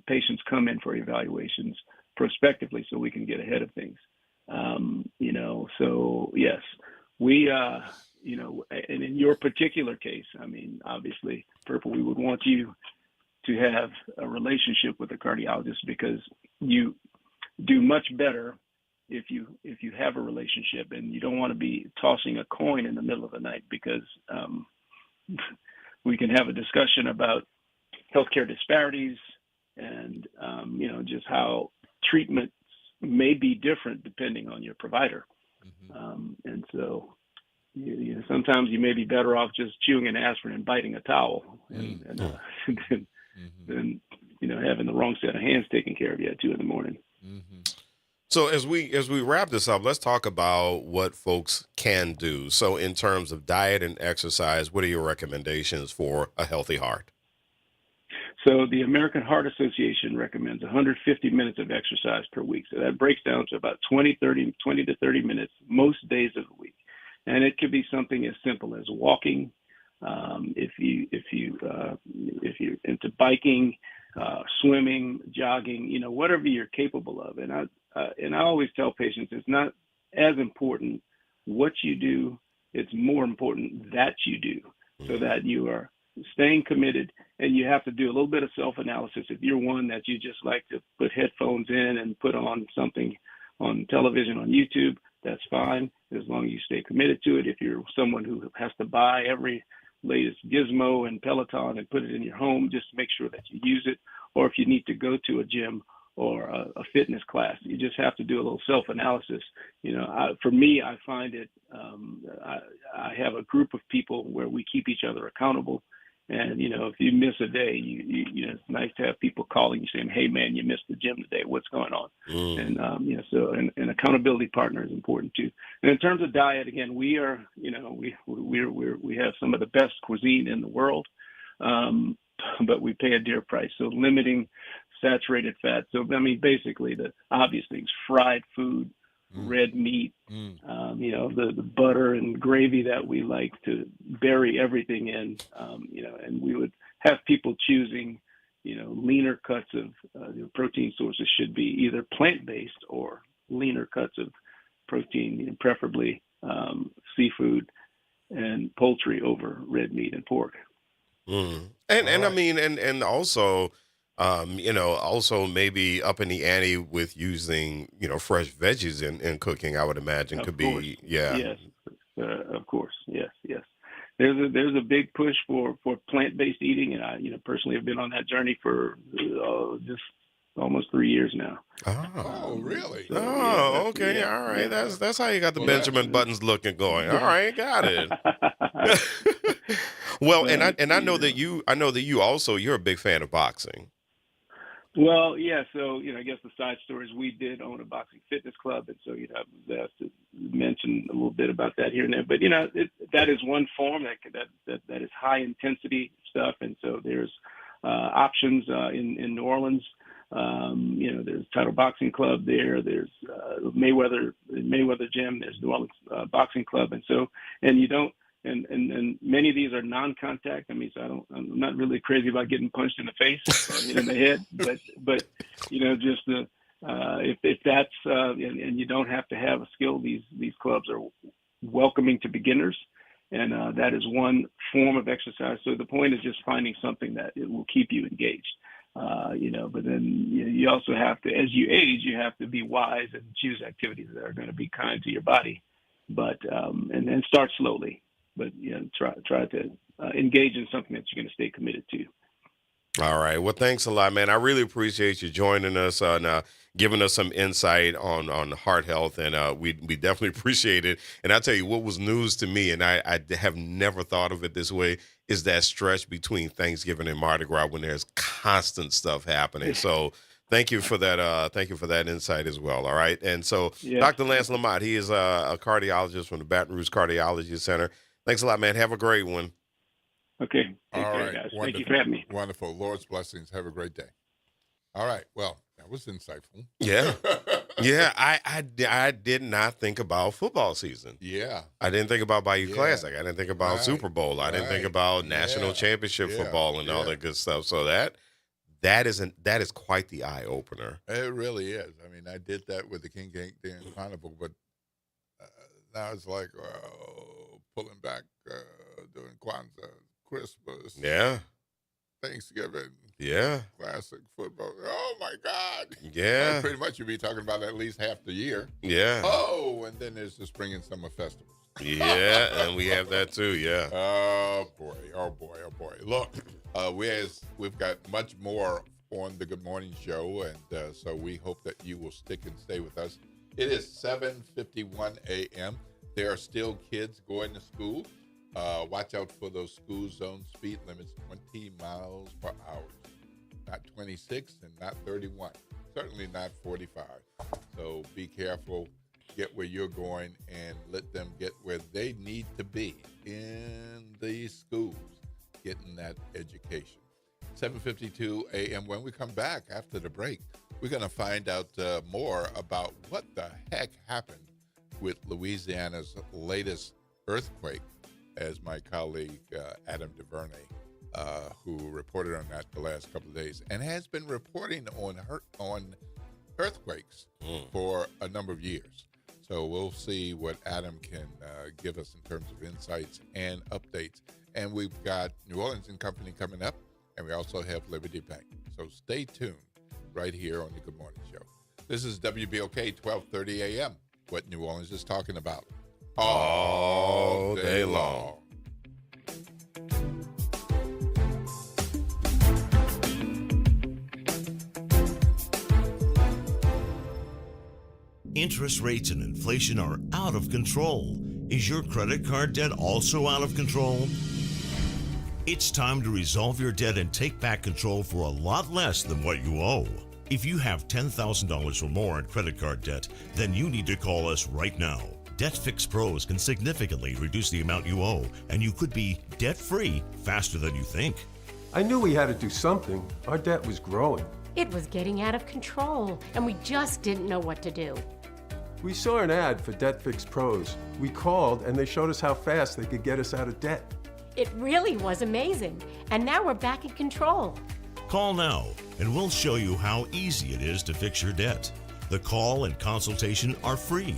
patients come in for evaluations prospectively so we can get ahead of things. So yes, we, and in your particular case, obviously, Purple, we would want you to have a relationship with a cardiologist, because you do much better if you have a relationship, and you don't want to be tossing a coin in the middle of the night, because we can have a discussion about healthcare disparities and just how treatments may be different depending on your provider. And so sometimes you may be better off just chewing an aspirin and biting a towel than having the wrong set of hands taking care of you at 2 a.m. So as we wrap this up, let's talk about what folks can do. So in terms of diet and exercise, what are your recommendations for a healthy heart? So the American Heart Association recommends 150 minutes of exercise per week. So that breaks down to about 20 to 30 minutes most days of the week. And it could be something as simple as walking. If you're into biking, swimming, jogging, whatever you're capable of. And I always tell patients, it's not as important what you do, it's more important that you do, so that you are staying committed. And you have to do a little bit of self-analysis. If you're one that you just like to put headphones in and put on something on television, on YouTube, that's fine, as long as you stay committed to it. If you're someone who has to buy every latest gizmo and Peloton and put it in your home, just make sure that you use it. Or if you need to go to a gym or a fitness class, you just have to do a little self-analysis. For me, I find it, I have a group of people where we keep each other accountable. And, if you miss a day, it's nice to have people calling you saying, hey, man, you missed the gym today. What's going on? And, so an accountability partner is important too. And in terms of diet, again, we are, we have some of the best cuisine in the world, but we pay a dear price. So limiting saturated fat. So, basically the obvious things: fried food, red meat, the butter and gravy that we like to bury everything in, and we would have people choosing, leaner cuts of protein sources should be either plant-based or leaner cuts of protein, preferably seafood and poultry over red meat and pork. And also, also maybe up in the ante with using, fresh veggies in cooking, I would imagine could be, Yes, of course. Yes. There's a big push for plant-based eating. And I, personally have been on that journey for just almost 3 years now. Oh, really? So, okay. All right. Yeah. That's how you got the Benjamin Buttons looking going. All right. Got it. Well, and I know that you also, you're a big fan of boxing. Well, yeah. So, I guess the side story is we did own a boxing fitness club. And so, I was asked to mention a little bit about that here and there. But, that is one form that is high intensity stuff. And so there's options in New Orleans. There's Title Boxing Club there. There's Mayweather Gym. There's New Orleans Boxing Club. And so, and you don't, and many of these are non-contact. So I'm not really crazy about getting punched in the face or in the head, but just if that's and you don't have to have a skill. These clubs are welcoming to beginners, and that is one form of exercise. So the point is just finding something that it will keep you engaged. But then you also have to, as you age, you have to be wise and choose activities that are going to be kind to your body, but and then start slowly, but try to engage in something that you're going to stay committed to. All right. Well, thanks a lot, man. I really appreciate you joining us and giving us some insight on heart health, and we definitely appreciate it. And I tell you what was news to me, and I have never thought of it this way, is that stretch between Thanksgiving and Mardi Gras when there's constant stuff happening. So thank you for that. Thank you for that insight as well. All right. And so Dr. Lance Lamott, he is a cardiologist from the Baton Rouge Cardiology Center. Thanks a lot, man. Have a great one. Okay. All right. Guys. Wonderful. Thank you for having me. Wonderful. Lord's blessings. Have a great day. All right. Well, that was insightful. Yeah. Yeah. I did not think about football season. Yeah. I didn't think about Bayou Classic. I didn't think about Super Bowl. I didn't think about national championship football and all that good stuff. So that is quite the eye opener. It really is. I mean, I did that with the King James Carnival, but now it's like pulling back doing Kwanzaa, Christmas, Thanksgiving, classic football. Oh my God! Yeah, and pretty much you'd be talking about at least half the year. Yeah. Oh, and then there's the spring and summer festivals. Yeah, and we have that too. Yeah. Oh boy! Oh boy! Oh boy! Look, we've got much more on the Good Morning Show, and so we hope that you will stick and stay with us. It is 7:51 a.m. There are still kids going to school. Watch out for those school zone speed limits, 20 miles per hour. Not 26 and not 31. Certainly not 45. So be careful. Get where you're going and let them get where they need to be in these schools, getting that education. 7:52 a.m. When we come back after the break, we're going to find out more about what the heck happened with Louisiana's latest earthquake, as my colleague Adam DuVernay, who reported on that the last couple of days and has been reporting on earthquakes for a number of years. So we'll see what Adam can give us in terms of insights and updates. And we've got New Orleans and Company coming up, and we also have Liberty Bank. So stay tuned right here on the Good Morning Show. This is WBOK 1230 a.m., what New Orleans is talking about all day long. Interest rates and inflation are out of control. Is your credit card debt also out of control? It's time to resolve your debt and take back control for a lot less than what you owe. If you have $10,000 or more in credit card debt, then you need to call us right now. Debt Fix Pros can significantly reduce the amount you owe, and you could be debt-free faster than you think. I knew we had to do something. Our debt was growing. It was getting out of control, and we just didn't know what to do. We saw an ad for Debt Fix Pros. We called, and they showed us how fast they could get us out of debt. It really was amazing, and now we're back in control. Call now, and we'll show you how easy it is to fix your debt. The call and consultation are free.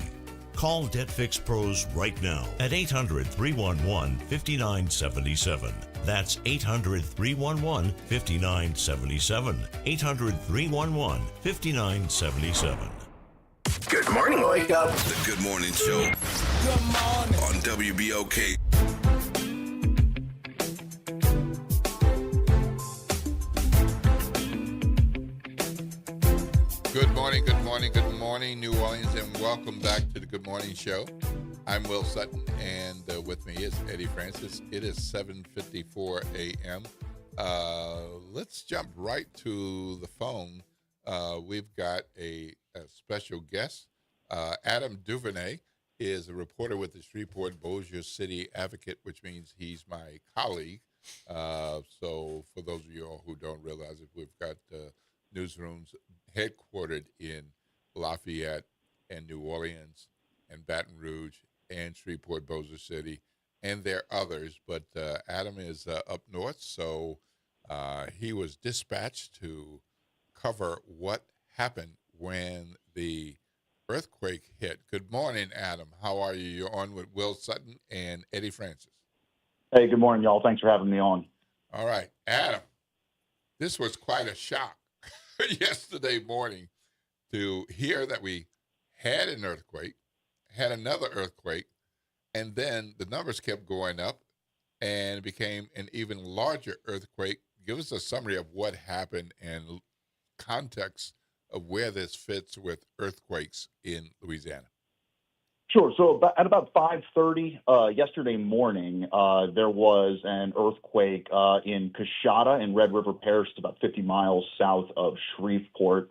Call Debt Fix Pros right now at 800-311-5977. That's 800-311-5977. 800-311-5977. Good morning. Wake up. The Good Morning Show. Good morning. On WBOK. Good morning, good morning, good morning, New Orleans, and welcome back to the Good Morning Show. I'm Will Sutton, and with me is Eddie Francis. It is 7:54 a.m. Let's jump right to the phone. We've got a special guest. Adam DuVernay is a reporter with the Shreveport-Bossier City Advocate, which means he's my colleague. So for those of you all who don't realize it, we've got newsrooms headquartered in Lafayette and New Orleans and Baton Rouge and Shreveport-Bossier City, and there are others. But Adam is up north, so he was dispatched to cover what happened when the earthquake hit. Good morning, Adam. How are you? You're on with Will Sutton and Eddie Francis. Hey, good morning, y'all. Thanks for having me on. All right, Adam, this was quite a shock yesterday morning to hear that we had an earthquake, had another earthquake, and then the numbers kept going up and it became an even larger earthquake. Give us a summary of what happened and context of where this fits with earthquakes in Louisiana. Sure. So at about 5:30 yesterday morning, there was an earthquake in Coshada in Red River Parish. It's about 50 miles south of Shreveport.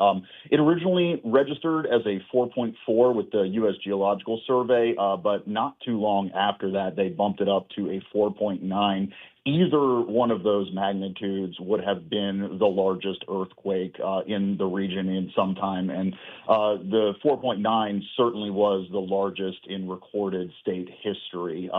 It originally registered as a 4.4 with the U.S. Geological Survey, but not too long after that, they bumped it up to a 4.9. Either one of those magnitudes would have been the largest earthquake in the region in some time. And the 4.9 certainly was the largest in recorded state history.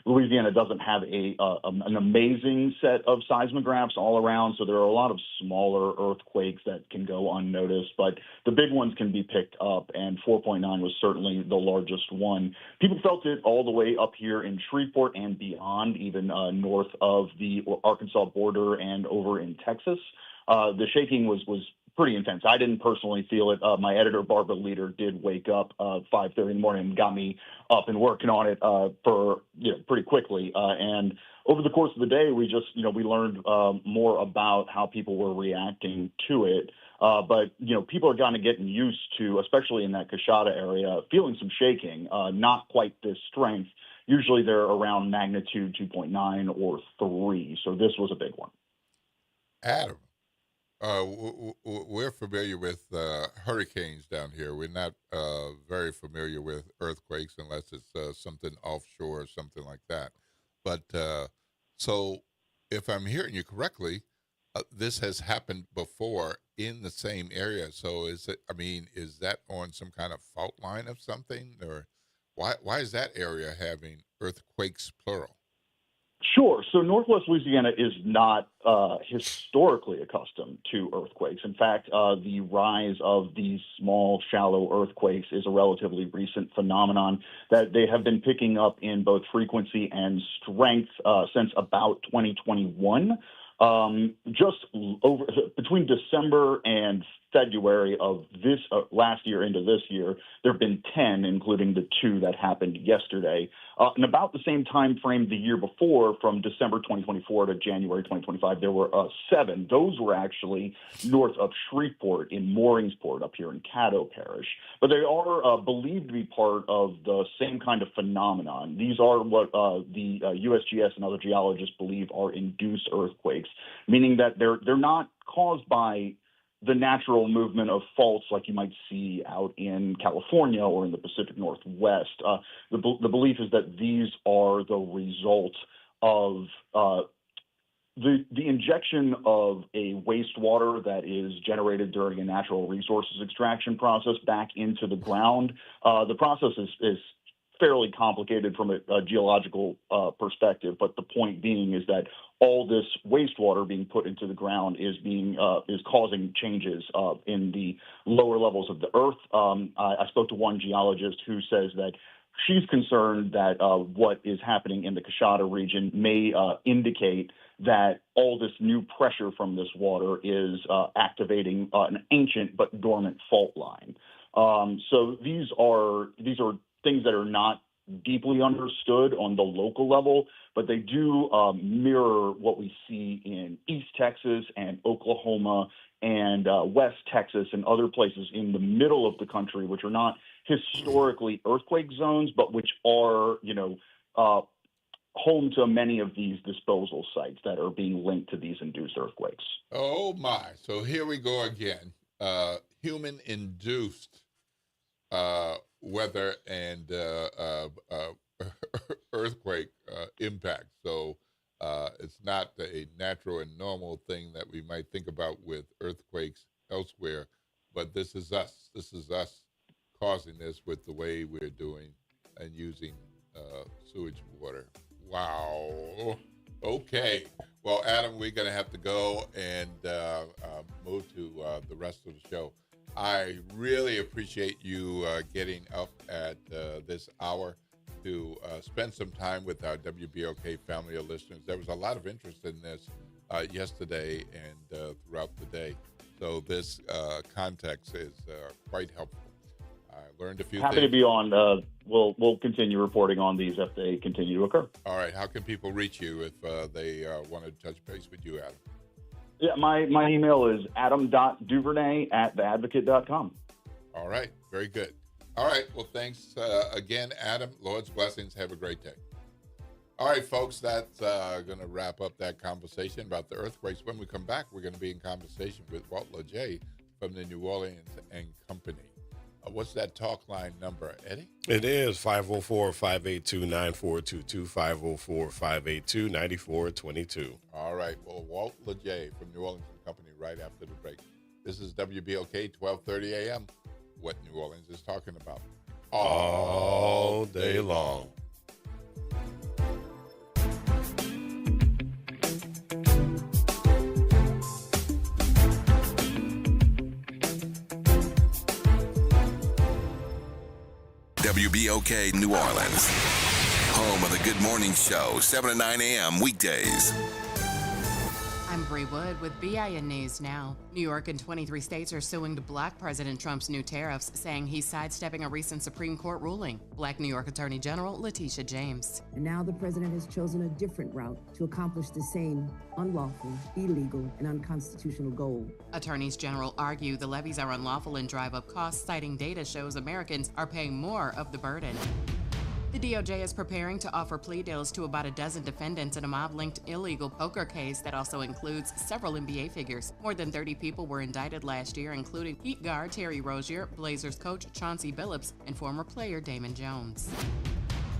Louisiana doesn't have an amazing set of seismographs all around, so there are a lot of smaller earthquakes that can go unnoticed, but the big ones can be picked up, and 4.9 was certainly the largest one. People felt it all the way up here in Shreveport and beyond, even north of the Arkansas border and over in Texas. The shaking was pretty intense. I didn't personally feel it. My editor, Barbara Leader, did wake up 5:30 in the morning and got me up and working on it for pretty quickly. And over the course of the day, we learned more about how people were reacting to it. But people are kind of getting used to, especially in that Coshada area, feeling some shaking, not quite this strength. Usually they're around magnitude 2.9 or 3. So this was a big one. Adam. We're familiar with hurricanes down here. We're not very familiar with earthquakes unless it's something offshore or something like that. But so if I'm hearing you correctly, this has happened before in the same area. So is that on some kind of fault line of something, or why is that area having earthquakes plural? Sure. So Northwest Louisiana is not historically accustomed to earthquakes. In fact, the rise of these small, shallow earthquakes is a relatively recent phenomenon that they have been picking up in both frequency and strength since about 2021. Just over between December and February of this last year into this year, there have been 10, including the 2 that happened yesterday. And about the same time frame the year before, from December 2024 to January 2025, there were 7. Those were actually north of Shreveport in Mooringsport up here in Caddo Parish. But they are believed to be part of the same kind of phenomenon. These are what the USGS and other geologists believe are induced earthquakes, meaning that they're not caused by the natural movement of faults like you might see out in California or in the Pacific Northwest. The belief is that these are the result of the injection of a wastewater that is generated during a natural resources extraction process back into the ground. The process is fairly complicated from a geological perspective, but the point being is that all this wastewater being put into the ground is causing changes in the lower levels of the earth. I spoke to one geologist who says that she's concerned that what is happening in the Coshada region may indicate that all this new pressure from this water is activating an ancient but dormant fault line. So these are things that are not deeply understood on the local level, but they do mirror what we see in East Texas and Oklahoma and West Texas and other places in the middle of the country, which are not historically earthquake zones, but which are, home to many of these disposal sites that are being linked to these induced earthquakes. Oh my! So here we go again. Human-induced weather and earthquake impact. So it's not a natural and normal thing that we might think about with earthquakes elsewhere, but this is us. This is us causing this with the way we're doing and using sewage water. Wow. Okay. Well, Adam, we're going to have to go and move to the rest of the show. I really appreciate you getting up at this hour. to spend some time with our WBOK family of listeners. There was a lot of interest in this yesterday and throughout the day. So this context is quite helpful. I learned a few Happy things. to be on. We'll continue reporting on these if they continue to occur. All right. How can people reach you if they want to touch base with you, Adam? Yeah, my email is adam.duvernay@theadvocate.com. All right. Very good. All right. Well, thanks again, Adam. Lord's blessings. Have a great day. All right, folks, that's going to wrap up that conversation about the earthquakes. When we come back, we're going to be in conversation with Walt LeJay from the New Orleans and Company. What's that talk line number, Eddie? It is 504-582-9422, 504-582-9422. All right. Well, Walt LeJay from New Orleans and Company right after the break. This is WBOK, 1230 a.m. What New Orleans is talking about. All day long. WBOK New Orleans, home of the Good Morning Show, 7 to 9 a.m. weekdays. I'm Bree Wood with BIN News Now. New York and 23 states are suing to block President Trump's new tariffs, saying he's sidestepping a recent Supreme Court ruling. Black New York Attorney General Letitia James. And now the president has chosen a different route to accomplish the same unlawful, illegal, and unconstitutional goal. Attorneys general argue the levies are unlawful and drive up costs, citing data shows Americans are paying more of the burden. The DOJ is preparing to offer plea deals to about a dozen defendants in a mob-linked illegal poker case that also includes several NBA figures. More than 30 people were indicted last year, including Heat guard Terry Rozier, Blazers coach Chauncey Billups, and former player Damon Jones.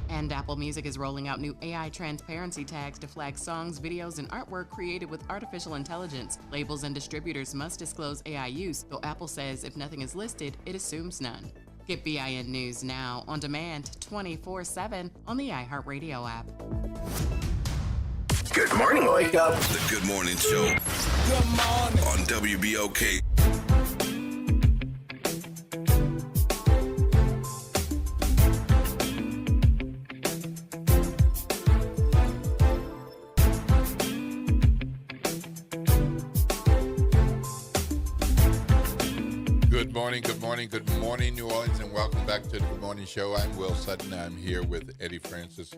And Apple Music is rolling out new AI transparency tags to flag songs, videos, and artwork created with artificial intelligence. Labels and distributors must disclose AI use, though Apple says if nothing is listed, it assumes none. Get BIN News Now on demand 24/7 on the iHeartRadio app. Good morning, wake up. The Good Morning Show. Good morning. On WBOK. Good morning, New Orleans, and welcome back to the Good Morning Show. I'm Will Sutton. I'm here with Eddie Francis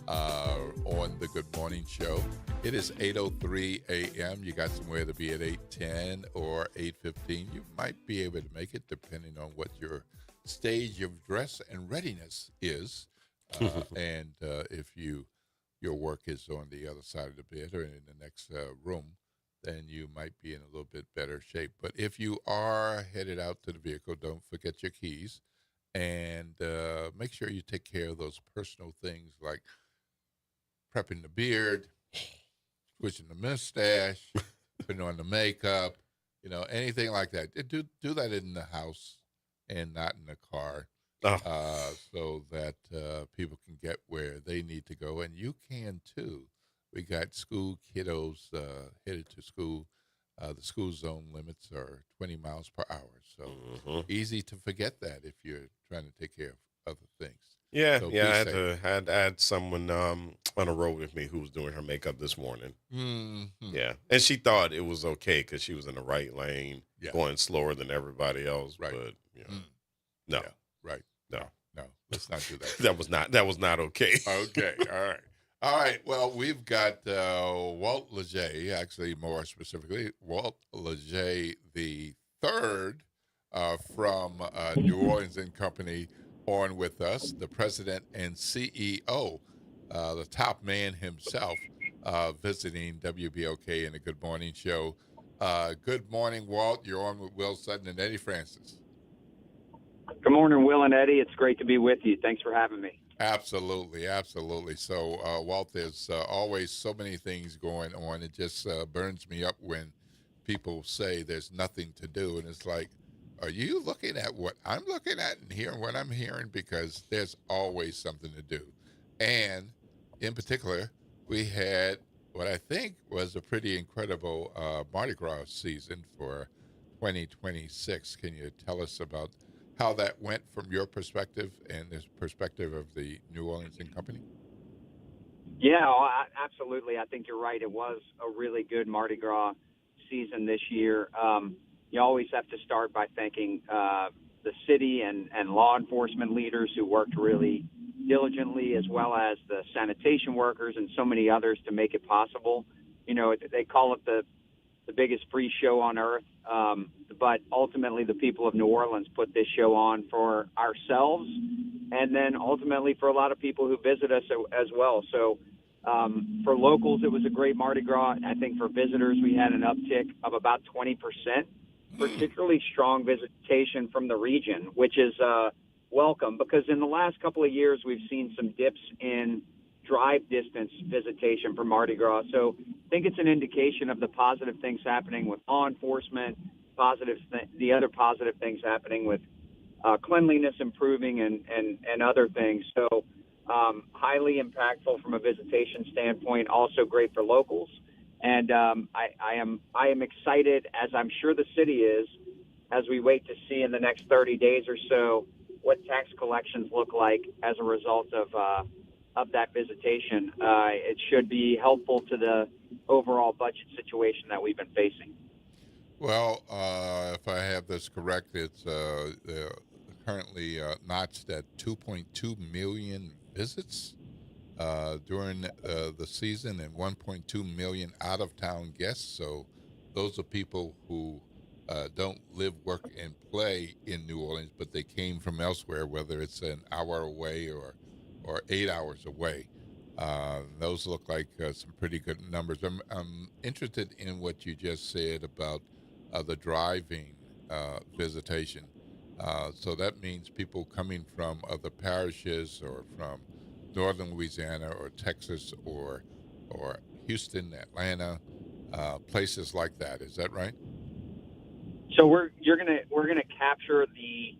on the Good Morning Show. It is 8:03 a.m. You got somewhere to be at 8:10 or 8:15. You might be able to make it depending on what your stage of dress and readiness is. And if your work is on the other side of the bed or in the next room, then you might be in a little bit better shape. But if you are headed out to the vehicle, don't forget your keys, and make sure you take care of those personal things like prepping the beard, switching the mustache, putting on the makeup, anything like that. Do that in the house and not in the car, so that people can get where they need to go, and you can too. We got school kiddos headed to school. The school zone limits are 20 miles per hour. So easy to forget that if you're trying to take care of other things. Yeah, so I had someone on the road with me who was doing her makeup this morning. Mm-hmm. Yeah, and she thought it was okay because she was in the right lane, going slower than everybody else. Right. But no, yeah, right, no, let's not do that. that was not okay. Okay, all right. Well, we've got Walt LeJay, actually more specifically, Walt LeJay the third from New Orleans and Company on with us, the president and CEO, the top man himself, visiting WBOK in the Good Morning Show. Good morning, Walt. You're on with Will Sutton and Eddie Francis. Good morning, Will and Eddie. It's great to be with you. Thanks for having me. Absolutely. So, Walt, there's always so many things going on. It just burns me up when people say there's nothing to do. And it's like, are you looking at what I'm looking at and hearing what I'm hearing? Because there's always something to do. And in particular, we had what I think was a pretty incredible Mardi Gras season for 2026. Can you tell us about how that went from your perspective and the perspective of the New Orleans and Company? Yeah, absolutely. I think you're right. It was a really good Mardi Gras season this year. You always have to start by thanking the city and law enforcement leaders who worked really diligently, as well as the sanitation workers and so many others to make it possible. You know, they call it the biggest free show on earth, but ultimately the people of New Orleans put this show on for ourselves, and then ultimately for a lot of people who visit us as well. So for locals, it was a great Mardi Gras. I think for visitors, we had an uptick of about 20%, particularly strong visitation from the region, which is welcome, because in the last couple of years, we've seen some dips in drive distance visitation for Mardi Gras. So I think it's an indication of the positive things happening with law enforcement, the other positive things happening with cleanliness improving and other things. So highly impactful from a visitation standpoint, also great for locals. And I am excited, as I'm sure the city is, as we wait to see in the next 30 days or so what tax collections look like as a result of that visitation. It should be helpful to the overall budget situation that we've been facing. Well, if I have this correct, it's currently notched at 2.2 million visits during the season and 1.2 million out-of-town guests. So those are people who don't live, work, and play in New Orleans, but they came from elsewhere, whether it's an hour away or 8 hours away. Those look like some pretty good numbers. I'm interested in what you just said about the driving visitation. So that means people coming from other parishes or from northern Louisiana or Texas or Houston, Atlanta, places like that. Is that right? So we're gonna capture the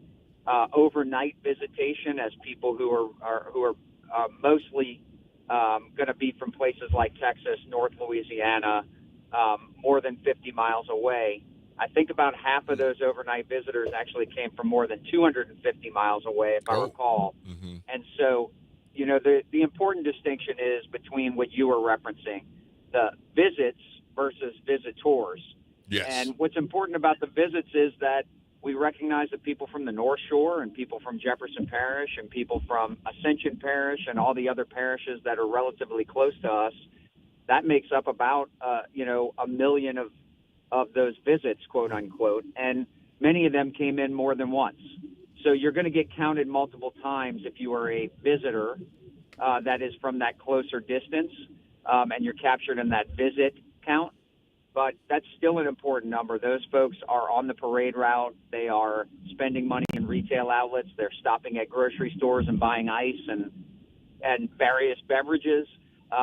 overnight visitation as people who are mostly going to be from places like Texas, North Louisiana, more than 50 miles away. I think about half of those overnight visitors actually came from more than 250 miles away, if I recall. Mm-hmm. And so, you know, the important distinction is between what you were referencing, the visits versus visitors. Yes. And what's important about the visits is that we recognize that people from the North Shore and people from Jefferson Parish and people from Ascension Parish and all the other parishes that are relatively close to us, that makes up about, 1 million of those visits, quote unquote. And many of them came in more than once. So you're going to get counted multiple times if you are a visitor that is from that closer distance, and you're captured in that visit count. But that's still an important number. Those folks are on the parade route. They are spending money in retail outlets. They're stopping at grocery stores and buying ice and various beverages.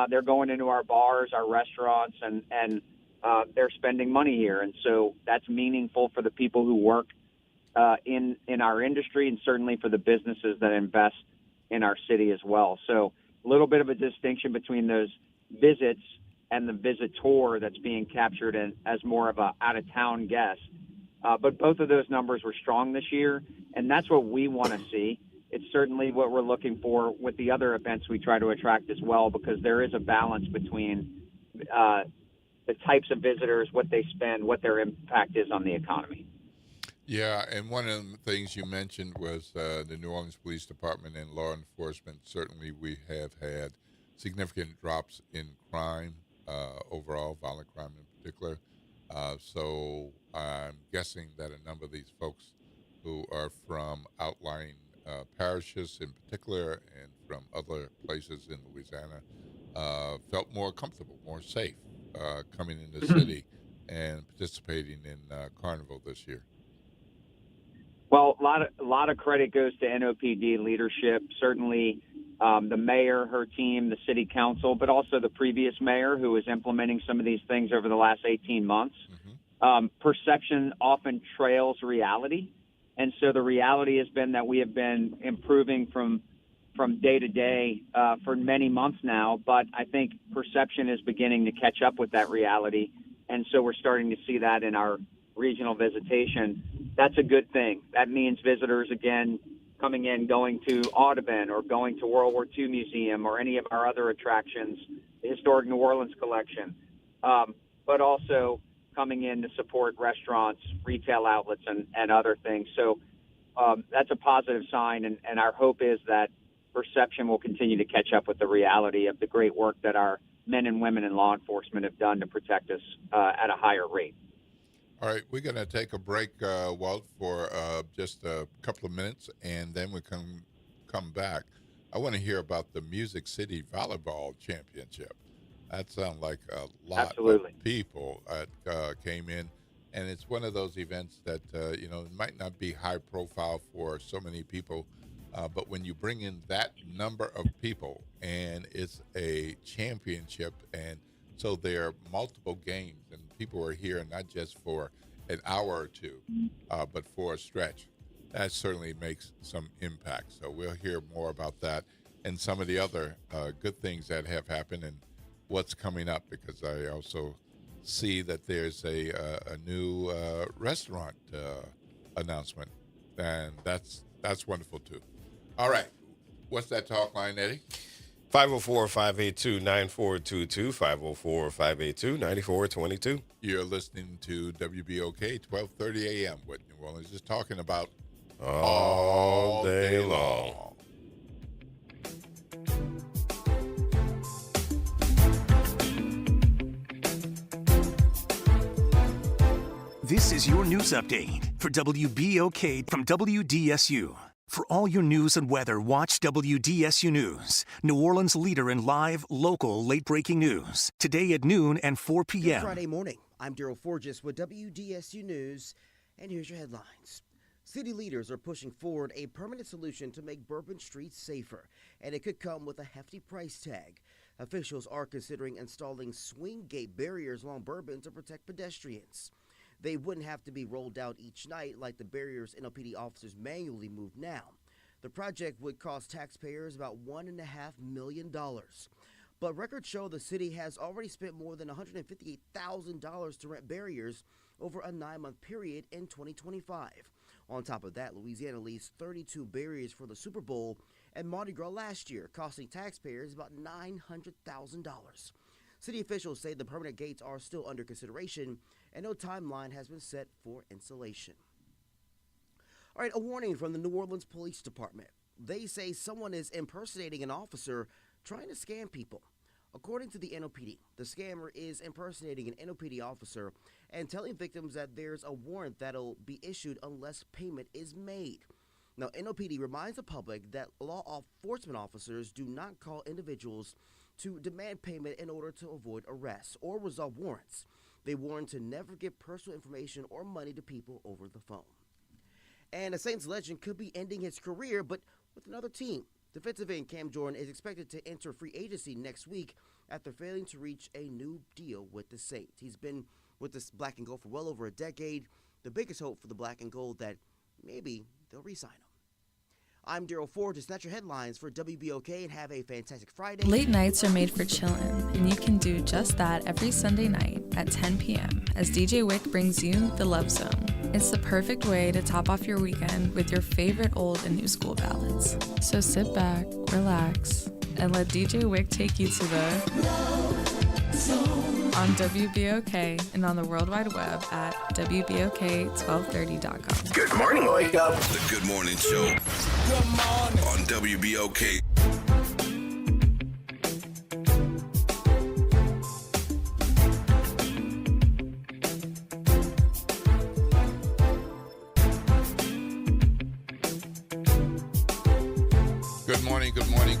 They're going into our bars, our restaurants, and they're spending money here. And so that's meaningful for the people who work in our industry, and certainly for the businesses that invest in our city as well. So a little bit of a distinction between those visits and the visitor that's being captured as more of a out-of-town guest. But both of those numbers were strong this year, and that's what we want to see. It's certainly what we're looking for with the other events we try to attract as well, because there is a balance between the types of visitors, what they spend, what their impact is on the economy. Yeah, and one of the things you mentioned was the New Orleans Police Department and law enforcement. Certainly we have had significant drops in crime, overall, violent crime in particular. So I'm guessing that a number of these folks who are from outlying parishes in particular and from other places in Louisiana felt more comfortable, more safe coming in the city and participating in Carnival this year. Well, a lot of credit goes to NOPD leadership. Certainly the mayor, her team, the city council, but also the previous mayor who was implementing some of these things over the last 18 months. Perception often trails reality. And so the reality has been that we have been improving from day to day for many months now. But I think perception is beginning to catch up with that reality. And so we're starting to see that in our regional visitation. that's a good thing. That means visitors, again, coming in, going to Audubon or going to World War II Museum or any of our other attractions, the Historic New Orleans Collection, but also coming in to support restaurants, retail outlets, and other things. So that's a positive sign, and our hope is that perception will continue to catch up with the reality of the great work that our men and women in law enforcement have done to protect us at a higher rate. All right, we're going to take a break, Walt, for just a couple of minutes, and then we can come back. I want to hear about the Music City Volleyball Championship. That sounds like a lot of people came in, and it's one of those events that, it might not be high profile for so many people, but when you bring in that number of people and it's a championship, and so there are multiple games and people are here not just for an hour or two, but for a stretch, that certainly makes some impact. So we'll hear more about that and some of the other good things that have happened and what's coming up, because I also see that there's a new restaurant announcement, and that's wonderful too. All right, what's that talk line, Eddie? 504-582-9422, 504-582-9422. You're listening to WBOK 1230 AM with New Orleans, just talking about all day long. This is your news update for WBOK from WDSU. For all your news and weather, watch WDSU News, New Orleans' leader in live, local, late-breaking news. Today at noon and 4 p.m. Good Friday morning. I'm Daryl Forges with WDSU News, and here's your headlines. City leaders are pushing forward a permanent solution to make Bourbon streets safer, and it could come with a hefty price tag. Officials are considering installing swing gate barriers along Bourbon to protect pedestrians. They wouldn't have to be rolled out each night like the barriers NOPD officers manually move now. The project would cost taxpayers about $1.5 million. But records show the city has already spent more than $158,000 to rent barriers over a 9-month period in 2025. On top of that, Louisiana leased 32 barriers for the Super Bowl and Mardi Gras last year, costing taxpayers about $900,000. City officials say the permanent gates are still under consideration and no timeline has been set for installation. All right, a warning from the New Orleans Police Department. They say someone is impersonating an officer trying to scam people. According to the NOPD, the scammer is impersonating an NOPD officer and telling victims that there's a warrant that'll be issued unless payment is made. Now, NOPD reminds the public that law enforcement officers do not call individuals to demand payment in order to avoid arrests or resolve warrants. They warn to never give personal information or money to people over the phone. And a Saints legend could be ending his career, but with another team. Defensive end Cam Jordan is expected to enter free agency next week after failing to reach a new deal with the Saints. He's been with the Black and Gold for well over a decade. The biggest hope for the Black and Gold that maybe they'll re-sign him. I'm Daryl Ford. That's your headlines for WBOK, and have a fantastic Friday. Late nights are made for chillin', and you can do just that every Sunday night at 10 p.m. as DJ Wick brings you The Love Zone. It's the perfect way to top off your weekend with your favorite old and new school ballads. So sit back, relax, and let DJ Wick take you to the Love Zone on WBOK and on the World Wide Web at WBOK1230.com. Good morning, Wake Up. The Good Morning Show. Good morning. On WBOK.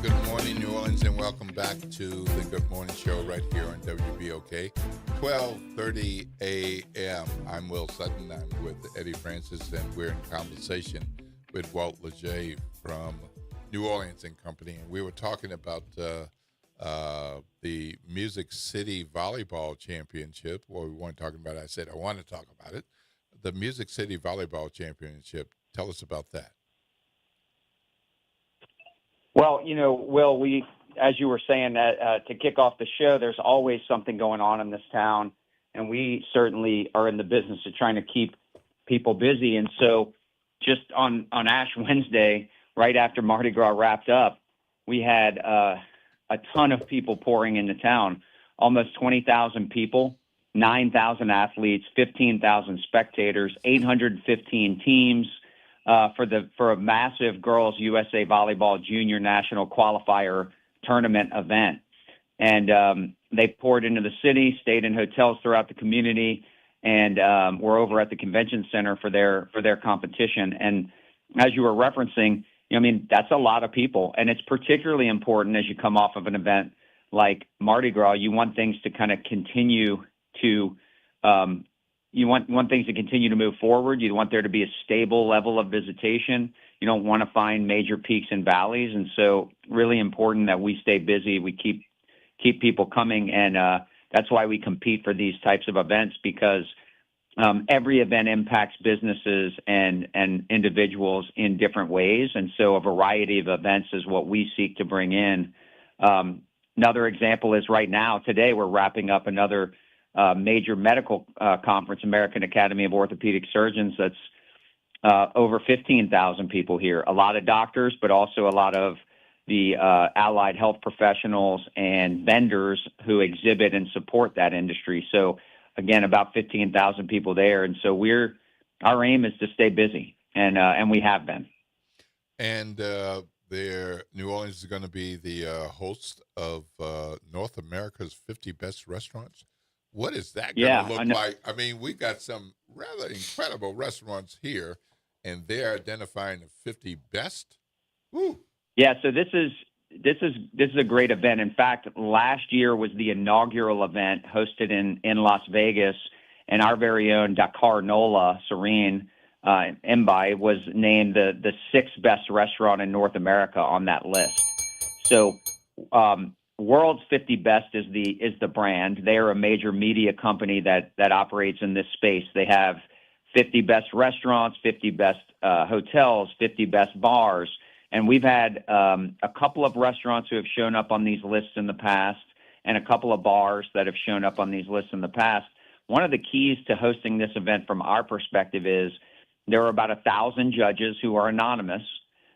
Good morning, New Orleans, and welcome back to the Good Morning Show right here on WBOK, 1230 a.m. I'm Will Sutton. I'm with Eddie Francis, and we're in conversation with Walt Leger from New Orleans and Company. And we were talking about the Music City Volleyball Championship. Well, we weren't talking about it. I said I want to talk about it. The Music City Volleyball Championship. Tell us about that. Well, Will, as you were saying, that to kick off the show, there's always something going on in this town, and we certainly are in the business of trying to keep people busy. And so just on Ash Wednesday, right after Mardi Gras wrapped up, we had a ton of people pouring into town, almost 20,000 people, 9,000 athletes, 15,000 spectators, 815 teams for a massive Girls USA Volleyball Junior National Qualifier Tournament event. And they poured into the city, stayed in hotels throughout the community, and we're over at the convention center for their competition. And as you were referencing, I mean, that's a lot of people, and it's particularly important as you come off of an event like Mardi Gras. You want things to kind of continue to you want things to continue to move forward. You want there to be a stable level of visitation. You don't want to find major peaks and valleys, and so really important that we stay busy. We keep people coming, and that's why we compete for these types of events, because every event impacts businesses and individuals in different ways. And so a variety of events is what we seek to bring in. Another example is right now, today, we're wrapping up another major medical conference, American Academy of Orthopedic Surgeons, that's over 15,000 people here. A lot of doctors, but also a lot of the allied health professionals and vendors who exhibit and support that industry. So again, about 15,000 people there. And so our aim is to stay busy, and we have been. And New Orleans is going to be the host of North America's 50 Best Restaurants. What is that going to look like? I mean, we got some rather incredible restaurants here, and they're identifying the 50 best. Woo. Yeah, so this is a great event. In fact, last year was the inaugural event hosted in Las Vegas, and our very own Dakar Nola, Serene Mbai, was named the 6th best restaurant in North America on that list. So World's 50 Best is the brand. They are a major media company that operates in this space. They have 50 best restaurants, 50 best hotels, 50 best bars. And we've had a couple of restaurants who have shown up on these lists in the past, and a couple of bars that have shown up on these lists in the past. One of the keys to hosting this event from our perspective is there are about 1,000 judges who are anonymous,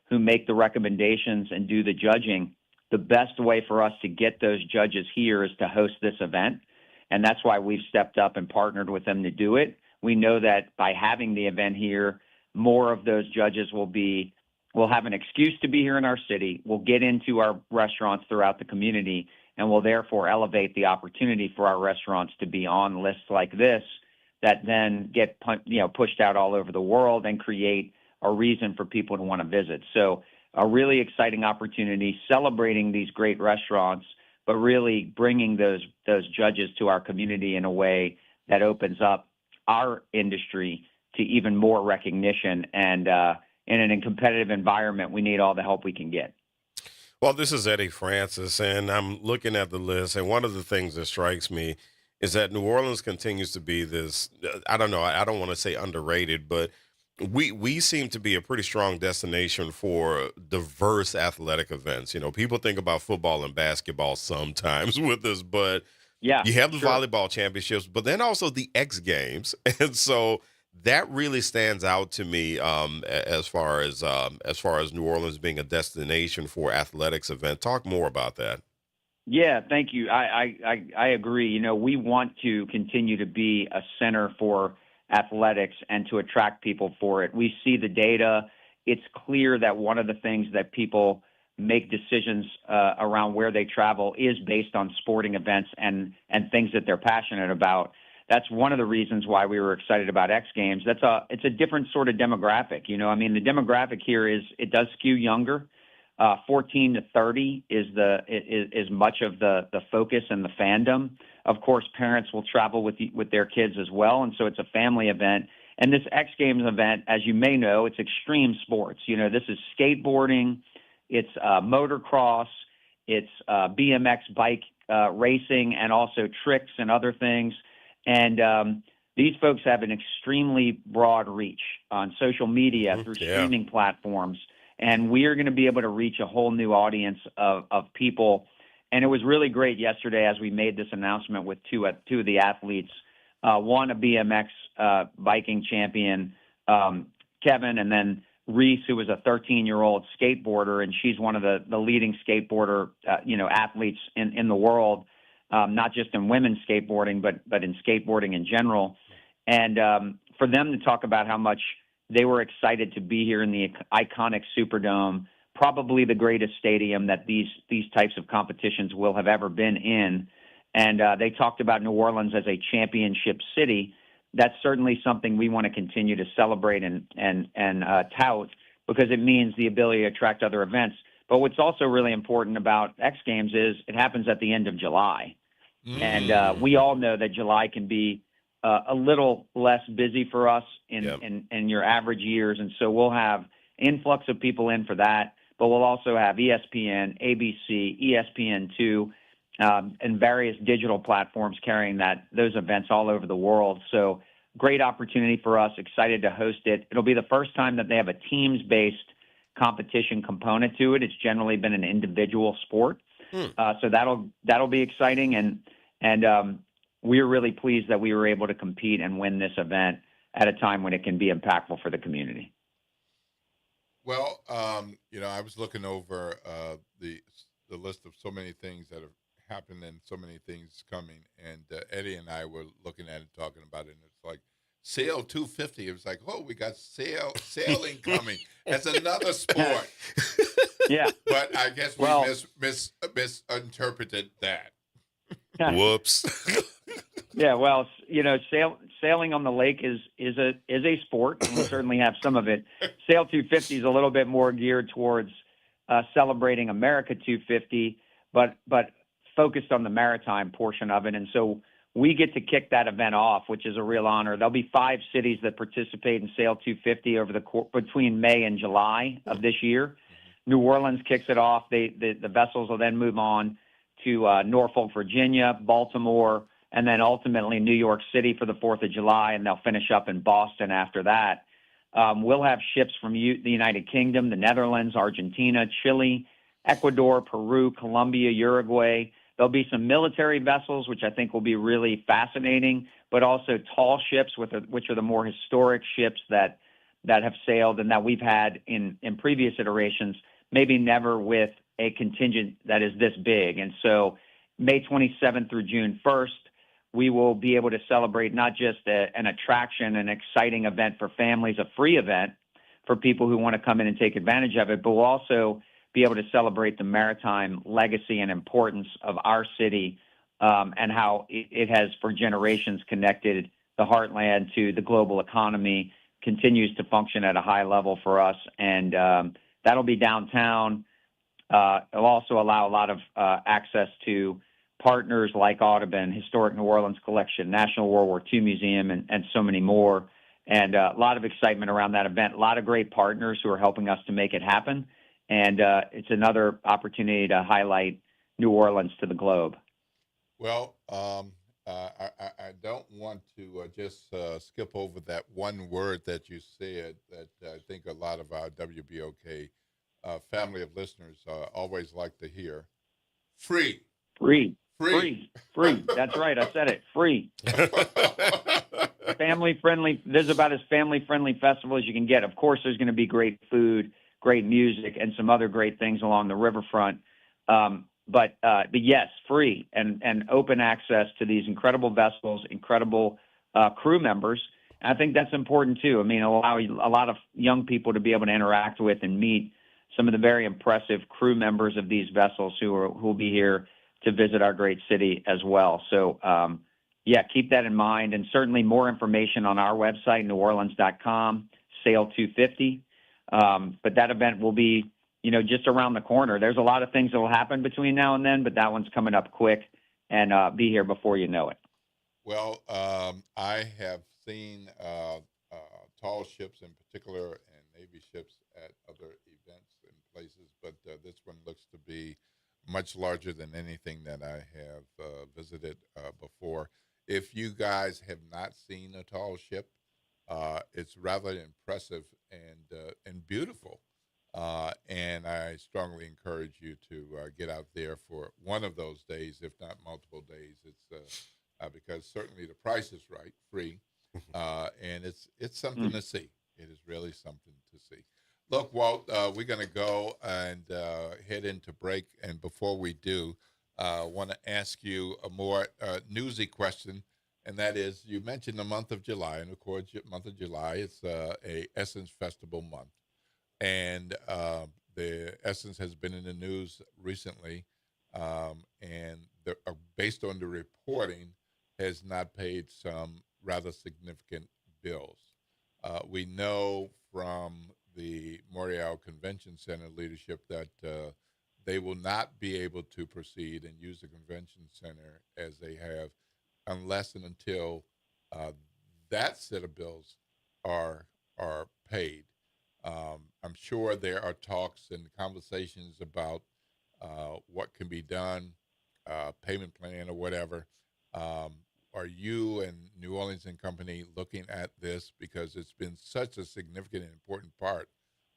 who make the recommendations and do the judging. The best way for us to get those judges here is to host this event, and that's why we've stepped up and partnered with them to do it. We know that by having the event here, more of those judges will have an excuse to be here in our city, will get into our restaurants throughout the community, and will therefore elevate the opportunity for our restaurants to be on lists like this that then get pushed out all over the world and create a reason for people to want to visit. So a really exciting opportunity, celebrating these great restaurants, but really bringing those judges to our community in a way that opens up our industry to even more recognition. And in a competitive environment, we need all the help we can get. Well, this is Eddie Francis, and I'm looking at the list, and one of the things that strikes me is that New Orleans continues to be this, I don't know, I don't want to say underrated, but we seem to be a pretty strong destination for diverse athletic events. You know, people think about football and basketball sometimes with us, but yeah, you have the volleyball championships, but then also the X Games. And so that really stands out to me as far as New Orleans being a destination for athletics event. Talk more about that. Yeah, thank you. I agree. You know, we want to continue to be a center for athletics and to attract people for it. We see the data. It's clear that one of the things that people make decisions around where they travel is based on sporting events and things that they're passionate about. That's one of the reasons why we were excited about X Games. It's a different sort of demographic. You know, I mean, the demographic here it does skew younger. 14 to 30 is much of the focus and the fandom. Of course, parents will travel with their kids as well, and so it's a family event. And this X Games event, as you may know, it's extreme sports. You know, this is skateboarding, it's motocross, it's BMX bike racing, and also tricks and other things. And these folks have an extremely broad reach on social media through streaming platforms. And we are going to be able to reach a whole new audience of people. And it was really great yesterday as we made this announcement with two of the athletes, one a BMX biking champion Kevin, and then Reese, who was a 13-year-old skateboarder, and she's one of the leading skateboarder, athletes in the world, not just in women's skateboarding, but in skateboarding in general. And for them to talk about how much they were excited to be here in the iconic Superdome, probably the greatest stadium that these types of competitions will have ever been in. And they talked about New Orleans as a championship city. That's certainly something we want to continue to celebrate and tout, because it means the ability to attract other events. But what's also really important about X Games is it happens at the end of July. And we all know that July can be a little less busy for us in your average years. And so we'll have influx of people in for that, but we'll also have ESPN, ABC, ESPN2, and various digital platforms carrying those events all over the world. So great opportunity for us, excited to host it. It'll be the first time that they have a teams-based competition component to it. It's generally been an individual sport. So that'll be exciting. And we're really pleased that we were able to compete and win this event at a time when it can be impactful for the community. Well, I was looking over the list of so many things that have happened and so many things coming, and Eddie and I were looking at it, talking about it, and it's like Sail 250. It was like, oh, we got sailing coming as another sport. Yeah, but I guess we misinterpreted that. Whoops. Yeah, well, sailing on the lake is a sport, and we certainly have some of it. Sail 250 is a little bit more geared towards celebrating America 250, but focused on the maritime portion of it. And so we get to kick that event off, which is a real honor. There'll be 5 cities that participate in Sail 250 over between May and July of this year. New Orleans kicks it off. The vessels will then move on to Norfolk, Virginia, Baltimore, and then ultimately New York City for the 4th of July, and they'll finish up in Boston after that. We'll have ships from the United Kingdom, the Netherlands, Argentina, Chile, Ecuador, Peru, Colombia, Uruguay. There'll be some military vessels, which I think will be really fascinating, but also tall ships, which are the more historic ships that have sailed and that we've had in previous iterations, maybe never with a contingent that is this big. And so May 27th through June 1st, we will be able to celebrate not just an attraction, an exciting event for families, a free event for people who want to come in and take advantage of it, but we'll also be able to celebrate the maritime legacy and importance of our city and how it has for generations connected the heartland to the global economy, continues to function at a high level for us. And that'll be downtown. It'll also allow a lot of access to partners like Audubon, Historic New Orleans Collection, National World War II Museum, and so many more. And a lot of excitement around that event, a lot of great partners who are helping us to make it happen. And it's another opportunity to highlight New Orleans to the globe. Well, I don't want to just skip over that one word that you said that I think a lot of our WBOK family of listeners always like to hear. Free. Free. That's right. I said it. Free. Family friendly. This is about as family friendly festival as you can get. Of course, there's going to be great food, great music, and some other great things along the riverfront. But yes, free and open access to these incredible vessels, incredible crew members. And I think that's important too. I mean, allow a lot of young people to be able to interact with and meet some of the very impressive crew members of these vessels who will be here to visit our great city as well. So, keep that in mind. And certainly more information on our website, neworleans.com, Sail 250. But that event will be, just around the corner. There's a lot of things that will happen between now and then, but that one's coming up quick and be here before you know it. Well, I have seen tall ships in particular and Navy ships at other events and places, but this one looks to be much larger than anything that I have visited before. If you guys have not seen a tall ship, it's rather impressive and beautiful. And I strongly encourage you to get out there for one of those days, if not multiple days. It's because certainly the price is right, free, and it's something to see. It is really something to see. Look, Walt, we're going to go and head into break. And before we do, I want to ask you a more newsy question. And that is, you mentioned the month of July. And, of course, month of July is a Essence Festival month. And the Essence has been in the news recently. And based on the reporting, has not paid some rather significant bills. We know from the Montreal Convention Center leadership that they will not be able to proceed and use the convention center as they have unless and until that set of bills are paid. I'm sure there are talks and conversations about what can be done, payment plan or whatever. Are you and New Orleans and Company looking at this, because it's been such a significant and important part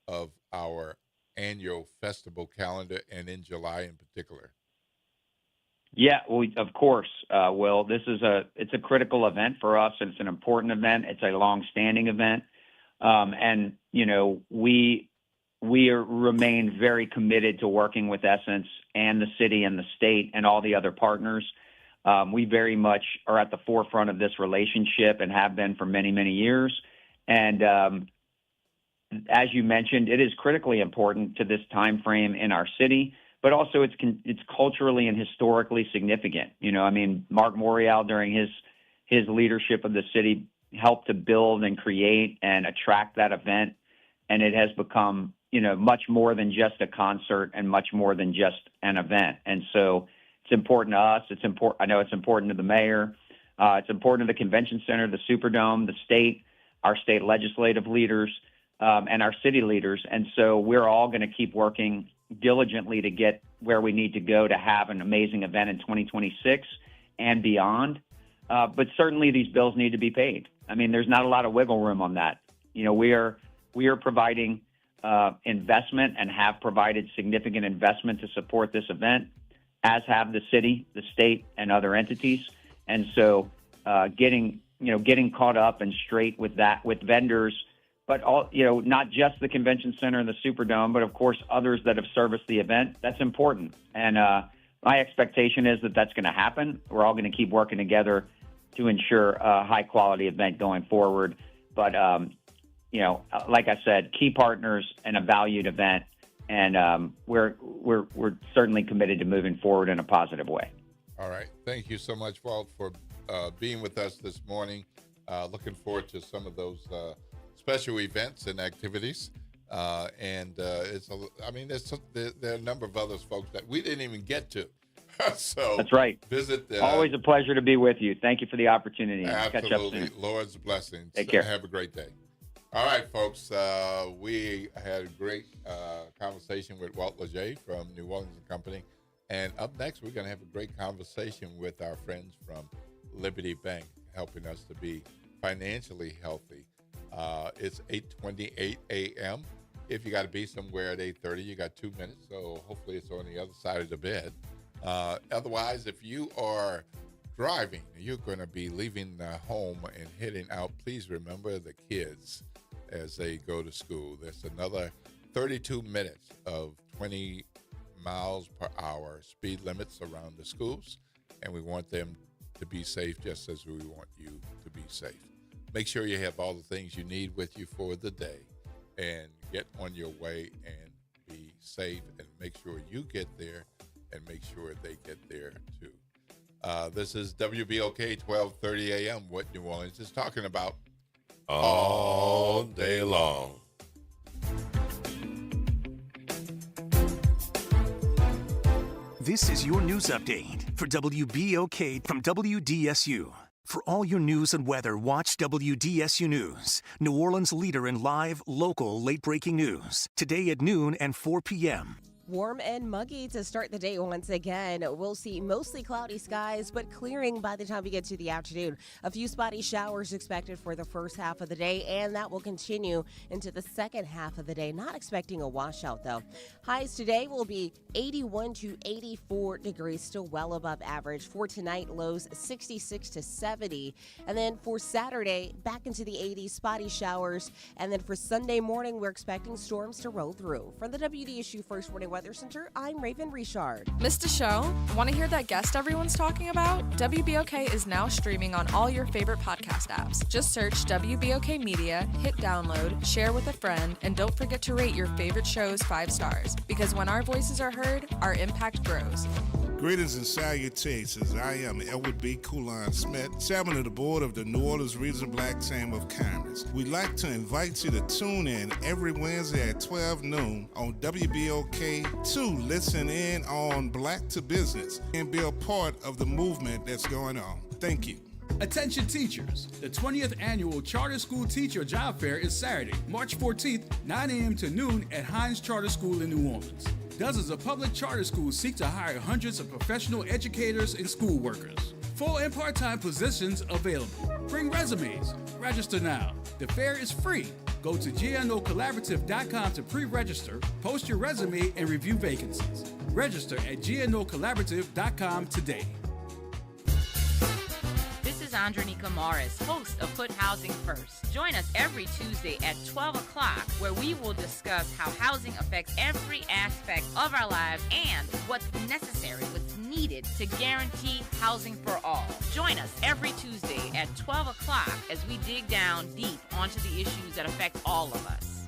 of our annual festival calendar, and in July in particular? Yeah, well, of course, Will. It's a critical event for us. It's an important event. It's a long-standing event, and we remain very committed to working with Essence and the city and the state and all the other partners. We very much are at the forefront of this relationship and have been for many, many years. And as you mentioned, it is critically important to this time frame in our city, but also it's culturally and historically significant. Mark Morial, during his leadership of the city, helped to build and create and attract that event, and it has become much more than just a concert and much more than just an event. And so it's important to us. I know it's important to the mayor. It's important to the convention center, the Superdome, the state, our state legislative leaders, and our city leaders. And so we're all going to keep working diligently to get where we need to go to have an amazing event in 2026 and beyond. But certainly these bills need to be paid. There's not a lot of wiggle room on that. We are providing investment and have provided significant investment to support this event, as have the city, the state, and other entities. And so getting caught up and straight with that, with vendors, but not just the convention center and the Superdome, but of course others that have serviced the event, that's important. And my expectation is that that's going to happen. We're all going to keep working together to ensure a high quality event going forward. But, like I said, key partners and a valued event. And we're certainly committed to moving forward in a positive way. All right. Thank you so much, Walt, for being with us this morning. Looking forward to some of those special events and activities. There are a number of others, folks, that we didn't even get to. So that's right. Visit. Always a pleasure to be with you. Thank you for the opportunity. Absolutely. Catch up soon. Lord's blessings. Take care. Have a great day. All right, folks. We had a great conversation with Walt Leger from New Orleans and Company. And up next, we're going to have a great conversation with our friends from Liberty Bank, helping us to be financially healthy. It's 8:28 a.m. If you got to be somewhere at 8:30, you got 2 minutes. So hopefully it's on the other side of the bed. Otherwise, if you are driving, you're going to be leaving home and heading out. Please remember the kids as they go to school. There's another 32 minutes of 20 miles per hour speed limits around the schools, and we want them to be safe just as we want you to be safe. Make sure you have all the things you need with you for the day, and get on your way and be safe, and make sure you get there and make sure they get there too. This is WBOK 1230 AM, what New Orleans is talking about all day long. This is your news update for WBOK from WDSU. For all your news and weather, watch WDSU News, New Orleans' leader in live, local, late-breaking news. Today at noon and 4 p.m. Warm and muggy to start the day once again. We'll see mostly cloudy skies, but clearing by the time we get to the afternoon. A few spotty showers expected for the first half of the day, and that will continue into the second half of the day. Not expecting a washout, though. Highs today will be 81 to 84 degrees, still well above average. For tonight, lows 66 to 70. And then for Saturday, back into the 80s, spotty showers. And then for Sunday morning, we're expecting storms to roll through. From the WDSU First Warning Weather Center, I'm Raven Richard. Missed a show? Want to hear that guest everyone's talking about? WBOK is now streaming on all your favorite podcast apps. Just search WBOK Media, hit download, share with a friend, and don't forget to rate your favorite shows 5 stars. Because when our voices are heard, our impact grows. Greetings and salutations. I am Elwood B. Coulon Smith, chairman of the board of the New Orleans Regional Black Chamber of Commerce. We'd like to invite you to tune in every Wednesday at 12 noon on WBOK to listen in on Black to Business and be a part of the movement that's going on. Thank you. Attention teachers, the 20th annual Charter School Teacher Job Fair is Saturday, March 14th, 9 a.m. to noon at Hines Charter School in New Orleans. Dozens of public charter schools seek to hire hundreds of professional educators and school workers. Full and part-time positions available. Bring resumes. Register now. The fair is free. Go to gnocollaborative.com to pre-register, post your resume, and review vacancies. Register at gnocollaborative.com today. Andronica Morris, host of Put Housing First. Join us every Tuesday at 12 o'clock where we will discuss how housing affects every aspect of our lives and what's necessary, what's needed to guarantee housing for all. Join us every Tuesday at 12 o'clock as we dig down deep onto the issues that affect all of us.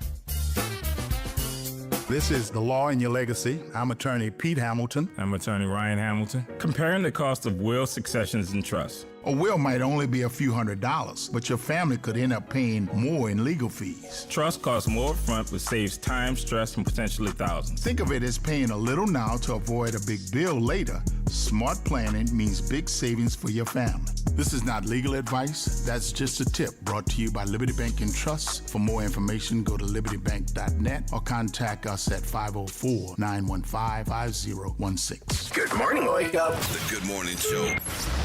This is The Law in Your Legacy. I'm attorney Pete Hamilton. I'm attorney Ryan Hamilton. Comparing the cost of wills, successions, and trusts. A will might only be a few $100s, but your family could end up paying more in legal fees. Trust costs more upfront, but saves time, stress, and potentially thousands. Think of it as paying a little now to avoid a big bill later. Smart planning means big savings for your family. This is not legal advice. That's just a tip brought to you by Liberty Bank and Trust. For more information, go to libertybank.net or contact us at 504-915-5016. Good morning, Wake Up. The Good Morning Show.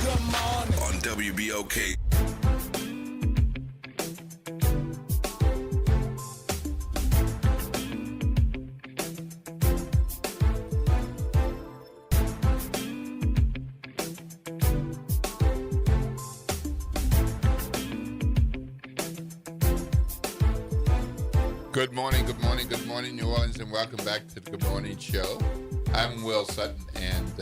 Good morning. On WBOK. Good morning, good morning, good morning, New Orleans, and welcome back to the Good Morning Show. I'm Will Sutton, and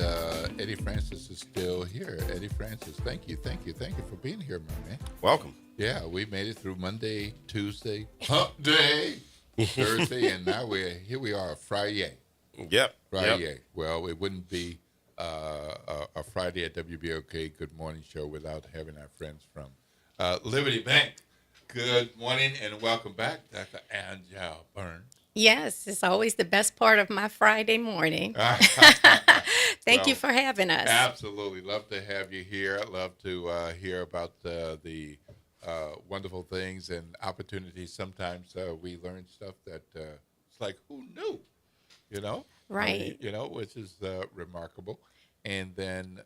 Eddie Francis is still here. Eddie Francis, thank you for being here, my man. Welcome. Yeah, we made it through Monday, Tuesday, Hump Day, Thursday, and now here we are, Friday. Yep. Friday. Yep. Well, it wouldn't be a Friday at WBOK Good Morning Show without having our friends from Liberty Bank. Good morning and welcome back, Dr. Angel Burns. Yes, it's always the best part of my Friday morning. Thank you for having us. Absolutely. Love to have you here. I'd love to hear about the wonderful things and opportunities. Sometimes we learn stuff that it's like, who knew? You know? Right. Which is remarkable. And then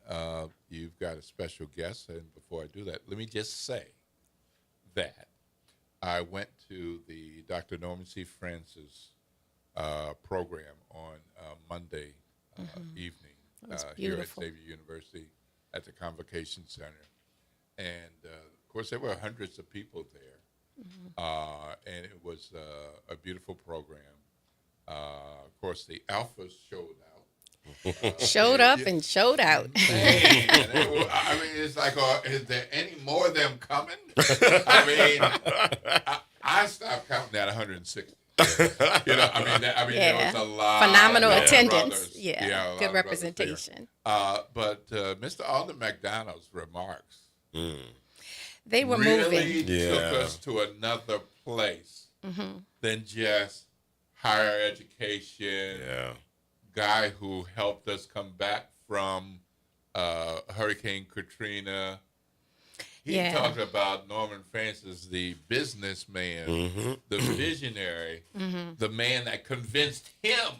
you've got a special guest. And before I do that, let me just say that I went to the Dr. Norman C. Francis program on Monday evening here at Xavier University at the Convocation Center. And, of course, there were hundreds of people there. And it was a beautiful program. Of course, the Alphas showed out. Showed up and showed out. I mean, it's like, is there any more of them coming? I mean, I stopped counting at 160. There was a lot. Phenomenal attendance. Brothers. Yeah, good representation. But Mr. Alden McDonald's remarks, they were really moving. took us to another place than just higher education. Yeah. Guy who helped us come back from Hurricane Katrina. He talked about Norman Francis, the businessman, the visionary, the man that convinced him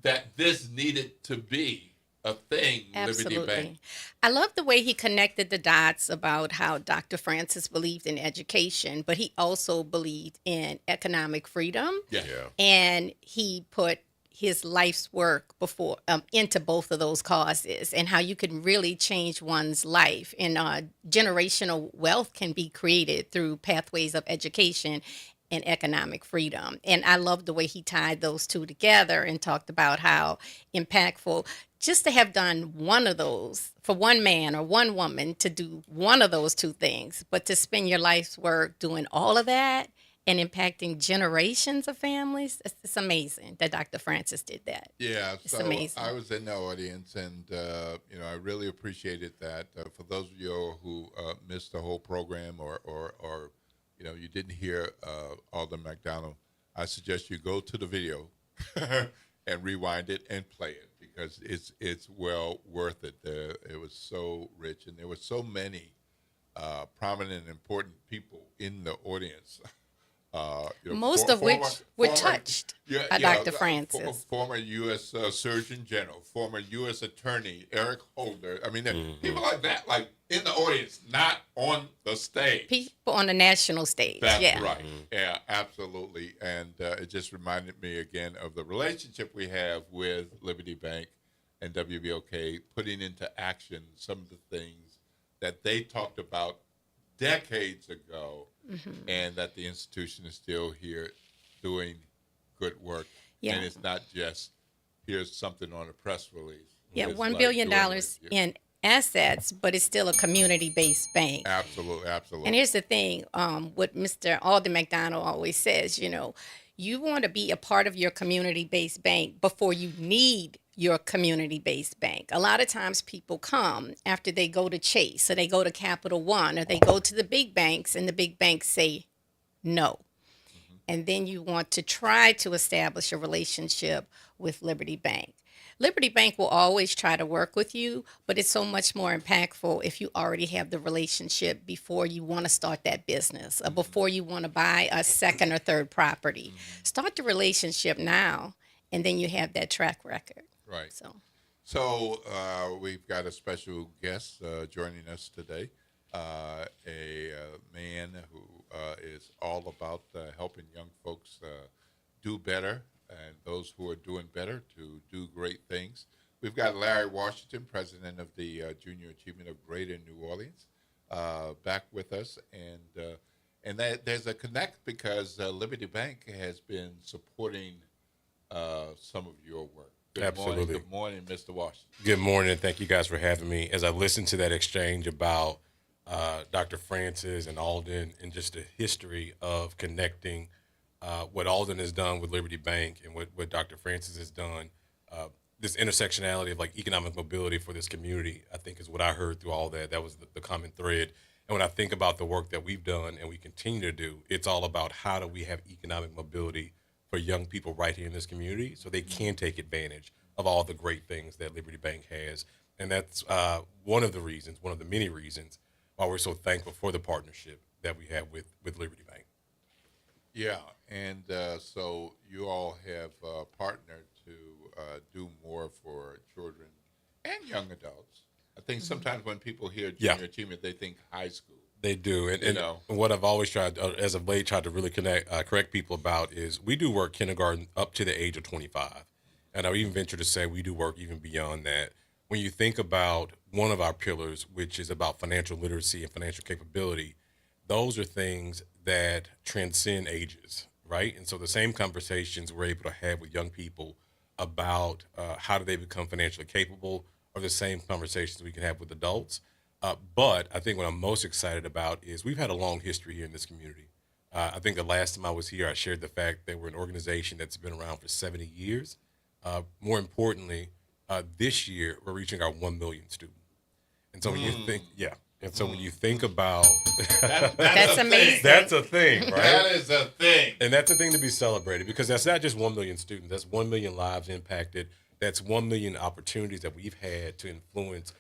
that this needed to be a thing, Absolutely. Liberty Bank. I love the way he connected the dots about how Dr. Francis believed in education, but he also believed in economic freedom. And he put his life's work before into both of those causes, and how you can really change one's life. And generational wealth can be created through pathways of education and economic freedom. And I love the way he tied those two together and talked about how impactful just to have done one of those, for one man or one woman to do one of those two things, but to spend your life's work doing all of that and impacting generations of families. It's amazing that Dr. Francis did that. Yeah, it's so amazing. I was in the audience, and I really appreciated that. For those of you who missed the whole program, or you didn't hear Alden McDonald, I suggest you go to the video and rewind it and play it, because it's well worth it. It was so rich, and there were so many prominent and important people in the audience. Most of which were touched by Dr. Francis. Former U.S. Surgeon General, former U.S. Attorney Eric Holder. I mean, people like that, like in the audience, not on the stage. People on the national stage. That's right. Yeah, absolutely. And it just reminded me again of the relationship we have with Liberty Bank and WBOK, putting into action some of the things that they talked about decades ago, and that the institution is still here doing good work. And it's not just, here's something on a press release. Yeah, It's $1 billion in assets, but it's still a community-based bank. Absolutely, absolutely. And here's the thing, what Mr. Alden McDonald always says, you want to be a part of your community-based bank before you need your community-based bank. A lot of times people come after they go to Chase, or they go to Capital One, or they go to the big banks, and the big banks say no. And then you want to try to establish a relationship with Liberty Bank. Liberty Bank will always try to work with you, but it's so much more impactful if you already have the relationship before you want to start that business, or before you want to buy a second or third property. Start the relationship now, and then you have that track record. Right. So we've got a special guest joining us today, a man who is all about helping young folks do better, and those who are doing better to do great things. We've got Larry Washington, president of the Junior Achievement of Greater New Orleans, back with us, and there's a connect because Liberty Bank has been supporting some of your work. Absolutely. Good morning, Mr. Washington. Good morning, and thank you guys for having me. As I listened to that exchange about Dr. Francis and Alden, and just the history of connecting what Alden has done with Liberty Bank and what Dr. Francis has done, this intersectionality of like economic mobility for this community, I think is what I heard through all that. That was the common thread. And when I think about the work that we've done and we continue to do, it's all about how do we have economic mobility for young people right here in this community so they can take advantage of all the great things that Liberty Bank has. And that's one of the many reasons why we're so thankful for the partnership that we have with Liberty Bank. Yeah, and so you all have partnered to do more for children and young adults. I think sometimes when people hear junior achievement, they think high school. They do, and what I've always tried, as of late, tried to really correct people about is we do work kindergarten up to the age of 25, and I would even venture to say we do work even beyond that. When you think about one of our pillars, which is about financial literacy and financial capability, those are things that transcend ages, right? And so the same conversations we're able to have with young people about how do they become financially capable are the same conversations we can have with adults. But I think what I'm most excited about is we've had a long history here in this community. I think the last time I was here, I shared the fact that we're an organization that's been around for 70 years. More importantly, this year, we're reaching our 1 million student. And so when you think, when you think about that's amazing. That's a thing, right? That is a thing. And that's a thing to be celebrated because that's not just 1 million students. That's 1 million lives impacted. That's 1 million opportunities that we've had to influence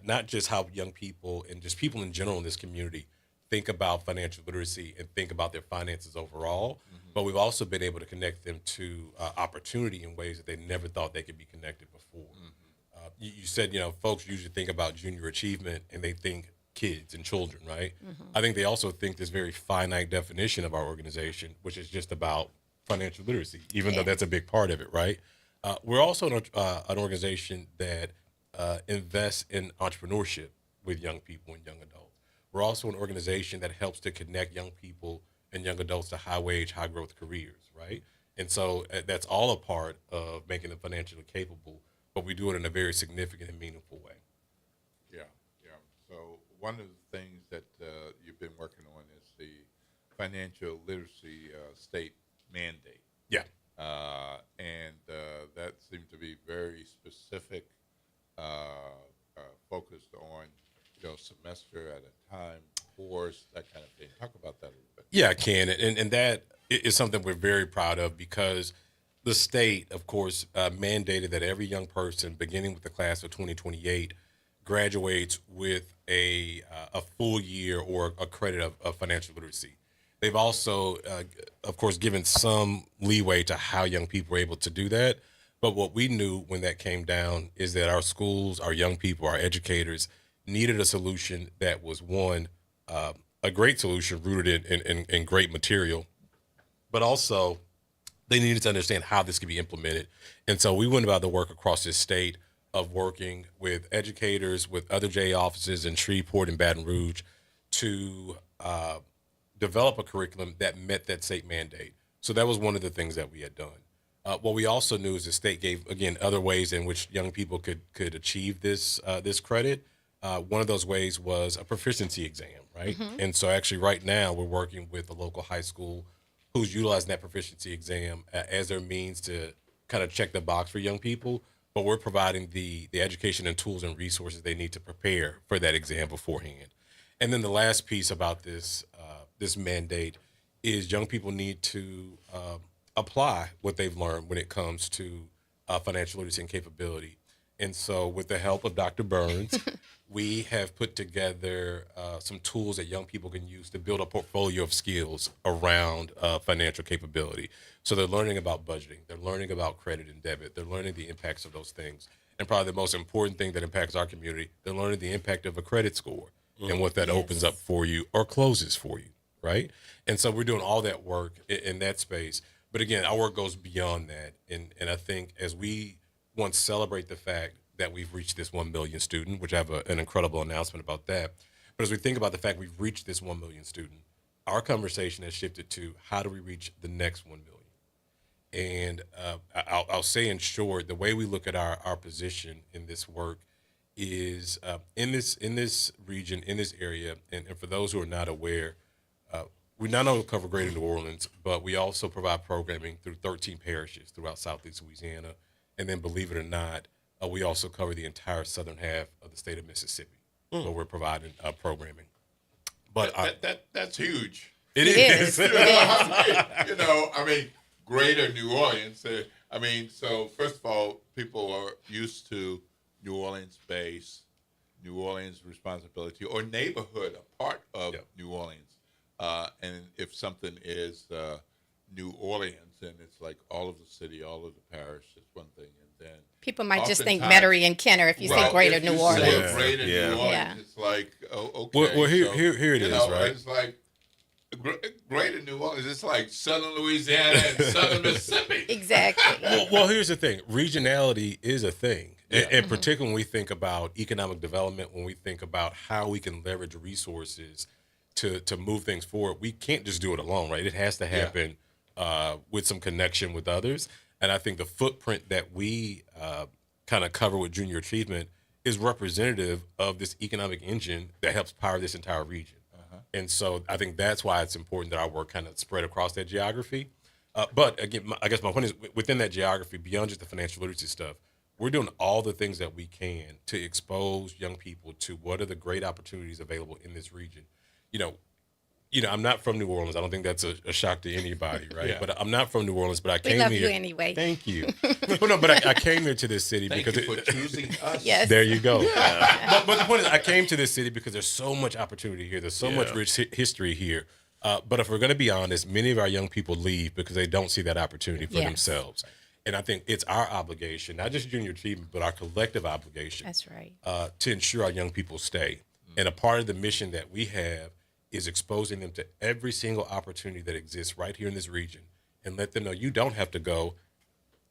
not just how young people and just people in general in this community think about financial literacy and think about their finances overall, but we've also been able to connect them to opportunity in ways that they never thought they could be connected before. You said, folks usually think about junior achievement and they think kids and children, right? I think they also think this very finite definition of our organization, which is just about financial literacy, even though that's a big part of it, right? We're also an organization that invests in entrepreneurship with young people and young adults. We're also an organization that helps to connect young people and young adults to high-wage, high-growth careers, right? And so that's all a part of making them financially capable, but we do it in a very significant and meaningful way. Yeah. So one of the things that you've been working on is the financial literacy state mandate. Yeah. And that seemed to be very specific, focused on semester at a time, course, that kind of thing. Talk about that a little bit. Yeah, I can. And that is something we're very proud of because the state, of course, mandated that every young person, beginning with the class of 2028, graduates with a full year or a credit of financial literacy. They've also, of course, given some leeway to how young people are able to do that. But what we knew when that came down is that our schools, our young people, our educators needed a solution that was, one, a great solution rooted in great material, but also they needed to understand how this could be implemented. And so we went about the work across this state of working with educators, with other J offices in Shreveport and Baton Rouge to develop a curriculum that met that state mandate. So that was one of the things that we had done. What we also knew is the state gave, again, other ways in which young people could achieve this credit. One of those ways was a proficiency exam, right? And so actually right now we're working with a local high school who's utilizing that proficiency exam as their means to kind of check the box for young people, but we're providing the education and tools and resources they need to prepare for that exam beforehand. And then the last piece about this mandate is young people need to apply what they've learned when it comes to financial literacy and capability. And so with the help of Dr. Burns, we have put together some tools that young people can use to build a portfolio of skills around financial capability. So they're learning about budgeting. They're learning about credit and debit. They're learning the impacts of those things. And probably the most important thing that impacts our community, they're learning the impact of a credit score and what that opens up for you or closes for you, right? And so we're doing all that work in that space. But again, our work goes beyond that. And I think as we once celebrate the fact that we've reached this 1 million student, which I have an incredible announcement about that. But as we think about the fact we've reached this 1 million student, our conversation has shifted to how do we reach the next 1 million? And I'll say in short, the way we look at our position in this work is in this region, in this area, and for those who are not aware, we not only cover Greater New Orleans, but we also provide programming through 13 parishes throughout Southeast Louisiana. And then, believe it or not, we also cover the entire southern half of the state of Mississippi, where we're providing programming. But that's huge. It is. I mean, Greater New Orleans. So first of all, people are used to New Orleans-based, New Orleans responsibility, or neighborhood, a part of New Orleans. And if something is New Orleans, and it's like all of the city, all of the parish, it's one thing, and then people might just think Metairie and Kenner if you say Greater New Orleans. Greater New Orleans, it's like, okay. Well, here it is, right? It's like Greater New Orleans. It's like Southern Louisiana and Southern Mississippi. Exactly. Well, here's the thing: regionality is a thing, and particularly when we think about economic development, when we think about how we can leverage resources to move things forward, we can't just do it alone, right? It has to happen with some connection with others. And I think the footprint that we kind of cover with junior achievement is representative of this economic engine that helps power this entire region. And so I think that's why it's important that our work kind of spread across that geography. But again, I guess my point is within that geography, beyond just the financial literacy stuff, we're doing all the things that we can to expose young people to what are the great opportunities available in this region. I'm not from New Orleans. I don't think that's a shock to anybody, right? Yeah. But I'm not from New Orleans, but I came here. We love you anyway. Thank you. Well, no, but I came here to this city because you for choosing us. Yes. There you go. Yeah. But the point is, I came to this city because there's so much opportunity here. There's so much rich history here. But if we're going to be honest, many of our young people leave because they don't see that opportunity for themselves. And I think it's our obligation, not just junior achievement, but our collective obligation. That's right. To ensure our young people stay. And a part of the mission that we have is exposing them to every single opportunity that exists right here in this region, and let them know you don't have to go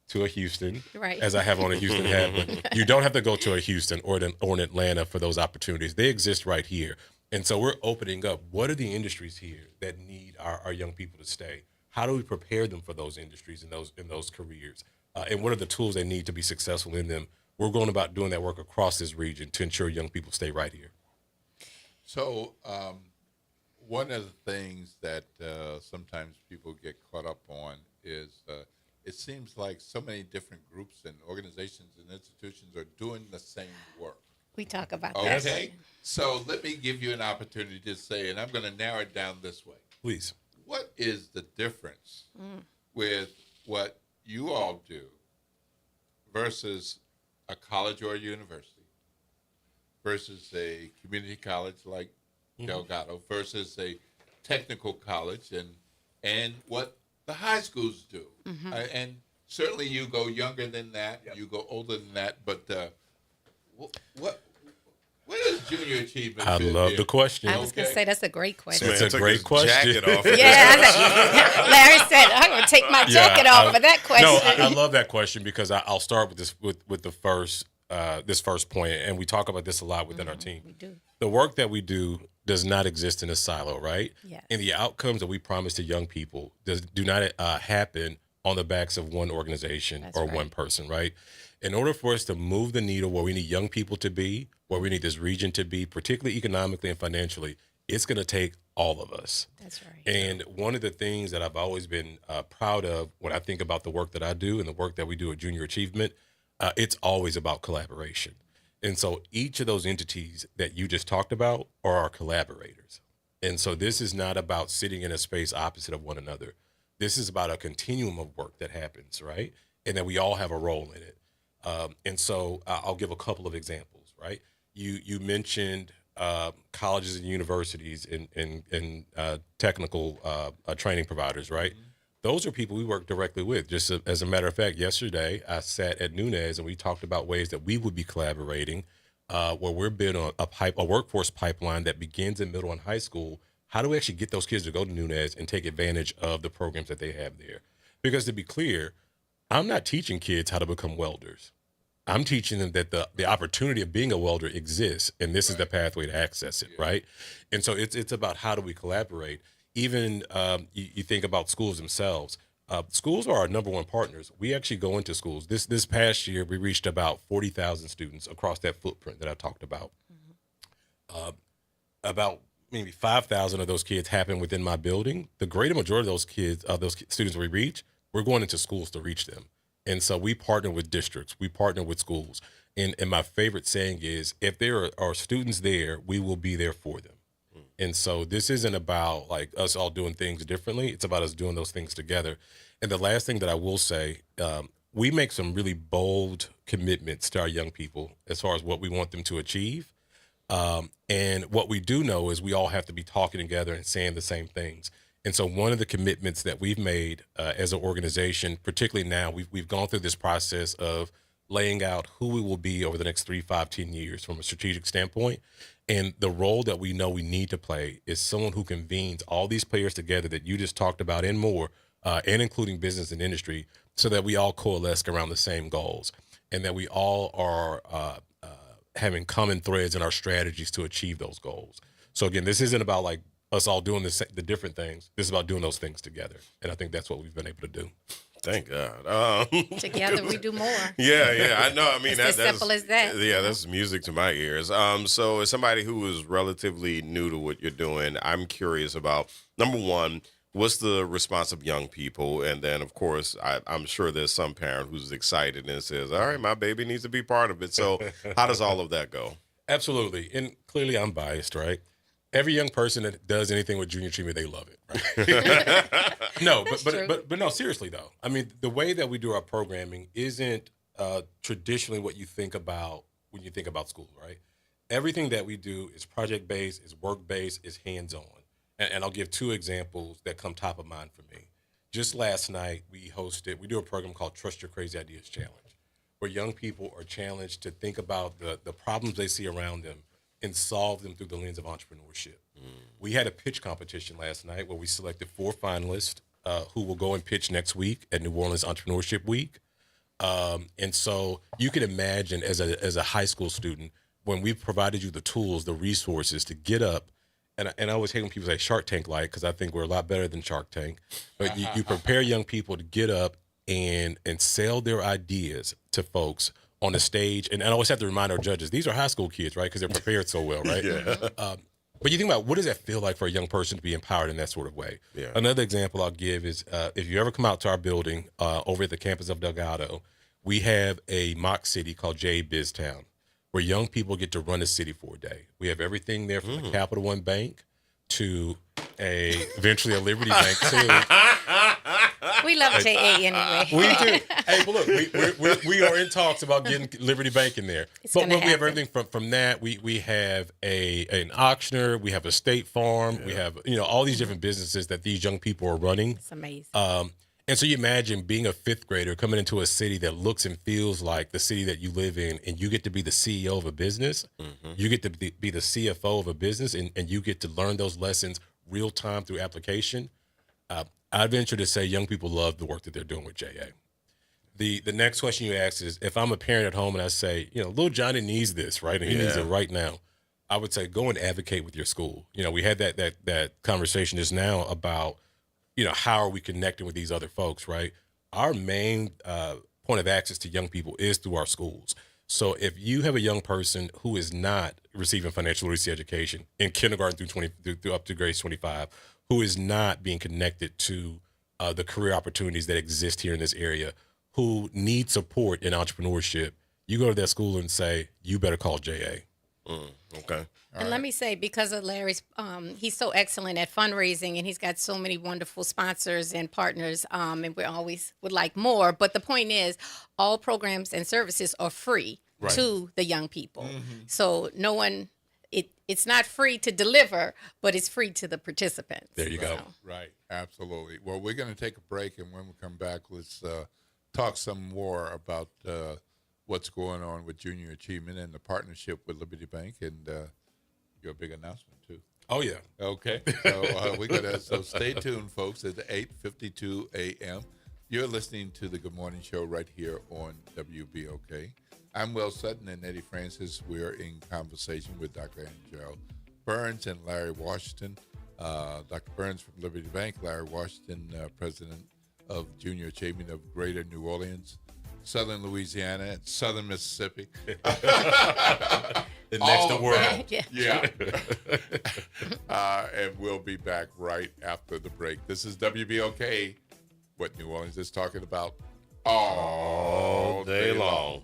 to a Houston, right, as I have on a Houston hat, but you don't have to go to a Houston or an Atlanta for those opportunities. They exist right here. And so we're opening up, what are the industries here that need our young people to stay? How do we prepare them for those industries and those careers? And what are the tools they need to be successful in them? We're going about doing that work across this region to ensure young people stay right here. So one of the things that sometimes people get caught up on is it seems like so many different groups and organizations and institutions are doing the same work. We talk about that. Okay, so let me give you an opportunity to say, and I'm going to narrow it down this way. Please. What is the difference with what you all do versus a college or a university versus a community college like Delgado versus a technical college and what the high schools do? And certainly you go younger than that, you go older than that, but what is junior achievement? I love the question. I was going to say that's a great question. It's a great question. Yeah, Larry said I'm going to take my jacket off for that question. No, I love that question because I'll start with this with the first this first point, and we talk about this a lot within our team. We do. The work that we do does not exist in a silo, right? Yes. And the outcomes that we promise to young people do not happen on the backs of one organization or one person, right? In order for us to move the needle where we need young people to be, where we need this region to be, particularly economically and financially, it's going to take all of us. That's right. And one of the things that I've always been proud of when I think about the work that I do and the work that we do at Junior Achievement, it's always about collaboration. And so each of those entities that you just talked about are our collaborators. And so this is not about sitting in a space opposite of one another. This is about a continuum of work that happens, right? And that we all have a role in it. And so I'll give a couple of examples, right? You mentioned colleges and universities and technical training providers, right? Those are people we work directly with. Just as a matter of fact, yesterday I sat at Nunez and we talked about ways that we would be collaborating where we're building a workforce pipeline that begins in middle and high school. How do we actually get those kids to go to Nunez and take advantage of the programs that they have there? Because to be clear, I'm not teaching kids how to become welders. I'm teaching them that the opportunity of being a welder exists, and this is the pathway to access it, right? And so it's about how do we collaborate. Even you think about schools themselves. Schools are our number one partners. We actually go into schools. This past year, we reached about 40,000 students across that footprint that I talked about. About maybe 5,000 of those kids happen within my building. The greater majority of those students we reach, we're going into schools to reach them. And so we partner with districts, we partner with schools. And my favorite saying is, if there are students there, we will be there for them. And so this isn't about like us all doing things differently. It's about us doing those things together. And the last thing that I will say, we make some really bold commitments to our young people as far as what we want them to achieve. And what we do know is we all have to be talking together and saying the same things. And so one of the commitments that we've made as an organization, particularly now, we've gone through this process of laying out who we will be over the next 3, 5, 10 years from a strategic standpoint. And the role that we know we need to play is someone who convenes all these players together that you just talked about and more, and including business and industry, so that we all coalesce around the same goals and that we all are having common threads in our strategies to achieve those goals. So again, this isn't about like us all doing the different things. This is about doing those things together. And I think that's what we've been able to do. Thank God. Together we do more. Yeah, I know. I mean, that's as simple as that. Yeah, that's music to my ears. So as somebody who is relatively new to what you're doing, I'm curious about, number one, what's the response of young people? And then, of course, I'm sure there's some parent who's excited and says, all right, my baby needs to be part of it. So how does all of that go? Absolutely. And clearly I'm biased, right? every young person that does anything with junior achievement, they love it. Right? No, but no, seriously though. I mean, the way that we do our programming isn't traditionally what you think about when you think about school, right? Everything that we do is project-based, is work-based, is hands-on. And I'll give 2 examples that come top of mind for me. Just last night, we do a program called Trust Your Crazy Ideas Challenge, where young people are challenged to think about the problems they see around them and solve them through the lens of entrepreneurship. We had a pitch competition last night where we selected 4 finalists who will go and pitch next week at New Orleans Entrepreneurship Week. And so you can imagine as a high school student, when we provided you the tools, the resources to get up, and I always hate when people say Shark Tank like, because I think we're a lot better than Shark Tank, but you prepare young people to get up and sell their ideas to folks on the stage. And I always have to remind our judges, these are high school kids, right? Because they're prepared so well, right? Yeah. But you think about, what does that feel like for a young person to be empowered in that sort of way? Yeah. Another example I'll give is if you ever come out to our building over at the campus of Delgado, we have a mock city called J BizTown, where young people get to run the city for a day. We have everything there from the Capital One Bank to eventually a Liberty Bank too. We love JA anyway. We do. Hey, but look, we are in talks about getting Liberty Bank in there. But we have everything from that. We have an auctioneer. We have a State Farm. Yeah. We have all these different businesses that these young people are running. It's amazing. And so you imagine being a 5th grader coming into a city that looks and feels like the city that you live in, and you get to be the CEO of a business. Mm-hmm. You get to be the CFO of a business, and you get to learn those lessons real time through application. I'd venture to say young people love the work that they're doing with JA. The next question you ask is, if I'm a parent at home and I say, little Johnny needs this, right? And he needs it right now. I would say, go and advocate with your school. We had that conversation just now about, how are we connecting with these other folks, right? Our main point of access to young people is through our schools. So if you have a young person who is not receiving financial literacy education in kindergarten through up to grade 25, who is not being connected to the career opportunities that exist here in this area, who need support in entrepreneurship, you go to that school and say, you better call JA. Okay. And let me say, because of Larry's, he's so excellent at fundraising, and he's got so many wonderful sponsors and partners, and we always would like more. But the point is, all programs and services are free to the young people. Mm-hmm. So no one, it's not free to deliver, but it's free to the participants. There you go. Right, absolutely. Well, we're going to take a break, and when we come back, let's talk some more about what's going on with Junior Achievement and the partnership with Liberty Bank, and your big announcement too. Oh yeah. Okay. So we got so stay tuned, folks. At 8:52 a.m. You're listening to the Good Morning Show right here on WBOK. I'm Will Sutton and Eddie Francis. We're in conversation with Dr. Angel Burns and Larry Washington. Dr. Burns from Liberty Bank, Larry Washington, president of Junior Achievement of Greater New Orleans, Southern Louisiana, and Southern Mississippi. The next to world. Yeah. And we'll be back right after the break. This is WBOK, what New Orleans is talking about all day long.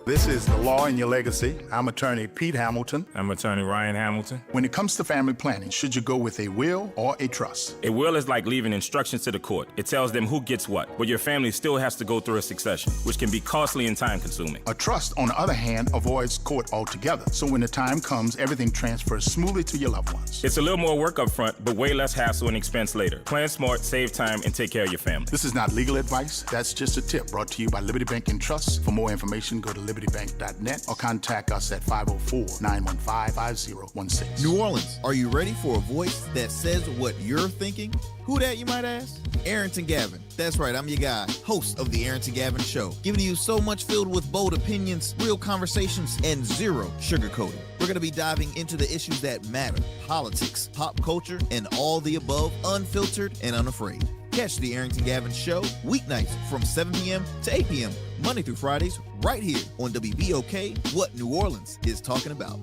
This is The Law and Your Legacy. I'm attorney Pete Hamilton. I'm attorney Ryan Hamilton. When it comes to family planning, should you go with a will or a trust? A will is like leaving instructions to the court. It tells them who gets what, but your family still has to go through a succession, which can be costly and time-consuming. A trust, on the other hand, avoids court altogether. So when the time comes, everything transfers smoothly to your loved ones. It's a little more work up front, but way less hassle and expense later. Plan smart, save time, and take care of your family. This is not legal advice. That's just a tip brought to you by Liberty Bank and Trust. For more information, go to libertybank.net or contact us at 504-915-5016. New Orleans, are you ready for a voice that says what you're thinking? Who that, you might ask? Arrington Gavin. That's right, I'm your guy, host of the Arrington Gavin Show, giving you so much filled with bold opinions, real conversations, and zero sugarcoating. We're going to be diving into the issues that matter, politics, pop culture, and all the above, unfiltered and unafraid. Catch the Arrington Gavin Show weeknights from 7 p.m. to 8 p.m., Monday through Fridays, right here on WBOK, what New Orleans is talking about.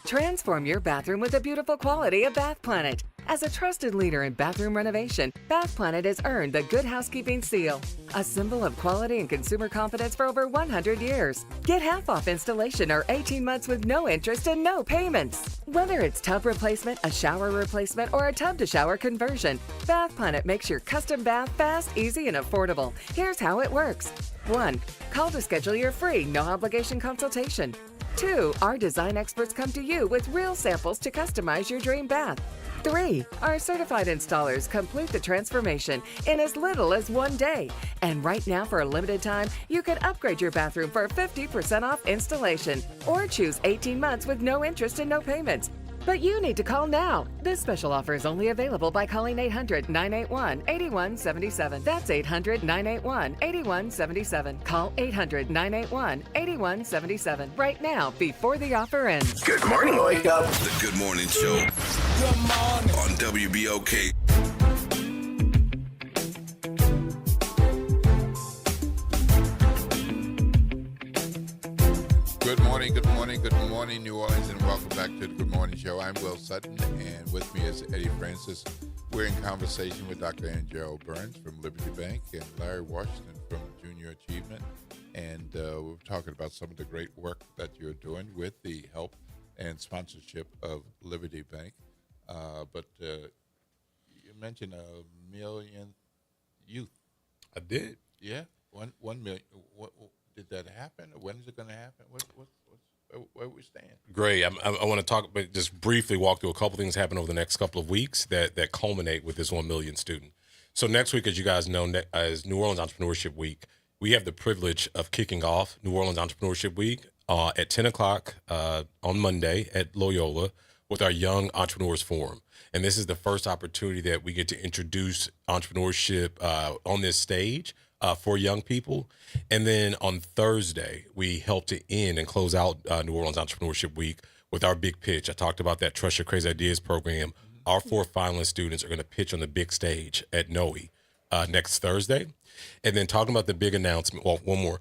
Transform your bathroom with the beautiful quality of Bath Planet. As a trusted leader in bathroom renovation, Bath Planet has earned the Good Housekeeping Seal, a symbol of quality and consumer confidence for over 100 years. Get half off installation or 18 months with no interest and no payments. Whether it's tub replacement, a shower replacement, or a tub-to-shower conversion, Bath Planet makes your custom bath fast, easy, and affordable. Here's how it works. 1. Call to schedule your free, no-obligation consultation. 2. Our design experts come to you with real samples to customize your dream bath. 3. Our certified installers complete the transformation in as little as 1 day. And right now, for a limited time, you can upgrade your bathroom for 50% off installation or choose 18 months with no interest and no payments. But you need to call now. This special offer is only available by calling 800-981-8177. That's 800-981-8177. Call 800-981-8177 right now before the offer ends. Good morning, Wake Up. The Good Morning Show. Good morning. On WBOK. Good morning, New Orleans, and welcome back to the Good Morning Show. I'm Will Sutton, and with me is Eddie Francis. We're in conversation with Dr. Angel Burns from Liberty Bank and Larry Washington from Junior Achievement, and we're talking about some of the great work that you're doing with the help and sponsorship of Liberty Bank. But you mentioned 1 million youth. I did. Yeah, 1 million. What did that happen? When is it going to happen? Where we stand? Great. I want to talk, but just briefly walk through a couple things happen over the next couple of weeks that culminate with this 1 million student. So next week, as you guys know, as New Orleans Entrepreneurship Week, we have the privilege of kicking off New Orleans Entrepreneurship Week at 10 o'clock on Monday at Loyola with our Young Entrepreneurs Forum. And this is the first opportunity that we get to introduce entrepreneurship on this stage for young people. And then on Thursday, we help to end and close out New Orleans Entrepreneurship Week with our big pitch. I talked about that Trust Your Crazy Ideas program. Our 4 finalist students are going to pitch on the big stage at NOE next Thursday. And then talking about the big announcement, well, one more.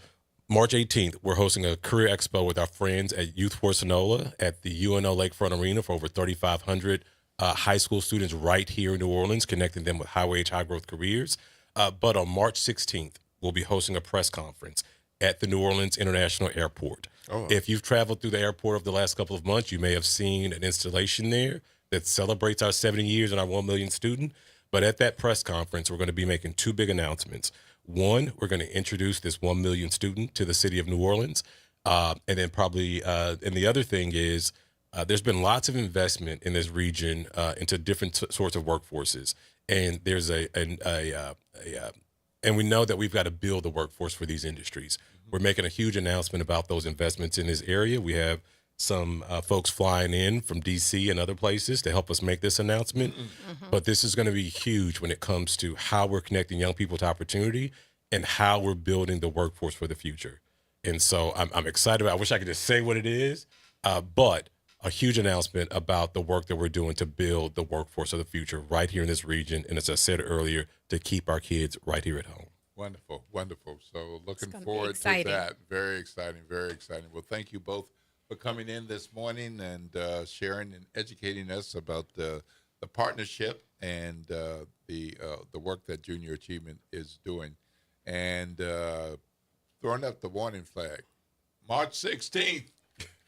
March 18th, we're hosting a career expo with our friends at Youth for Sonola at the UNO Lakefront Arena for over 3,500 high school students right here in New Orleans, connecting them with high-wage, high-growth careers. But on March 16th, we'll be hosting a press conference at the New Orleans International Airport. Oh. If you've traveled through the airport over the last couple of months, you may have seen an installation there that celebrates our 70 years and our 1 million student. But at that press conference, we're going to be making 2 big announcements. One, we're going to introduce this 1 million student to the city of New Orleans. And then probably, and the other thing is, there's been lots of investment in this region into different sorts of workforces. And there's and we know that we've got to build the workforce for these industries. Mm-hmm. We're making a huge announcement about those investments in this area. We have some folks flying in from D.C. and other places to help us make this announcement. Mm-hmm. But this is going to be huge when it comes to how we're connecting young people to opportunity and how we're building the workforce for the future. And so I'm excited about it. I wish I could just say what it is, but a huge announcement about the work that we're doing to build the workforce of the future right here in this region. And as I said earlier, to keep our kids right here at home. Wonderful, wonderful. So looking forward to that. Very exciting, very exciting. Well, thank you both for coming in this morning and sharing and educating us about the partnership and the work that Junior Achievement is doing. And throwing up the warning flag. March 16th.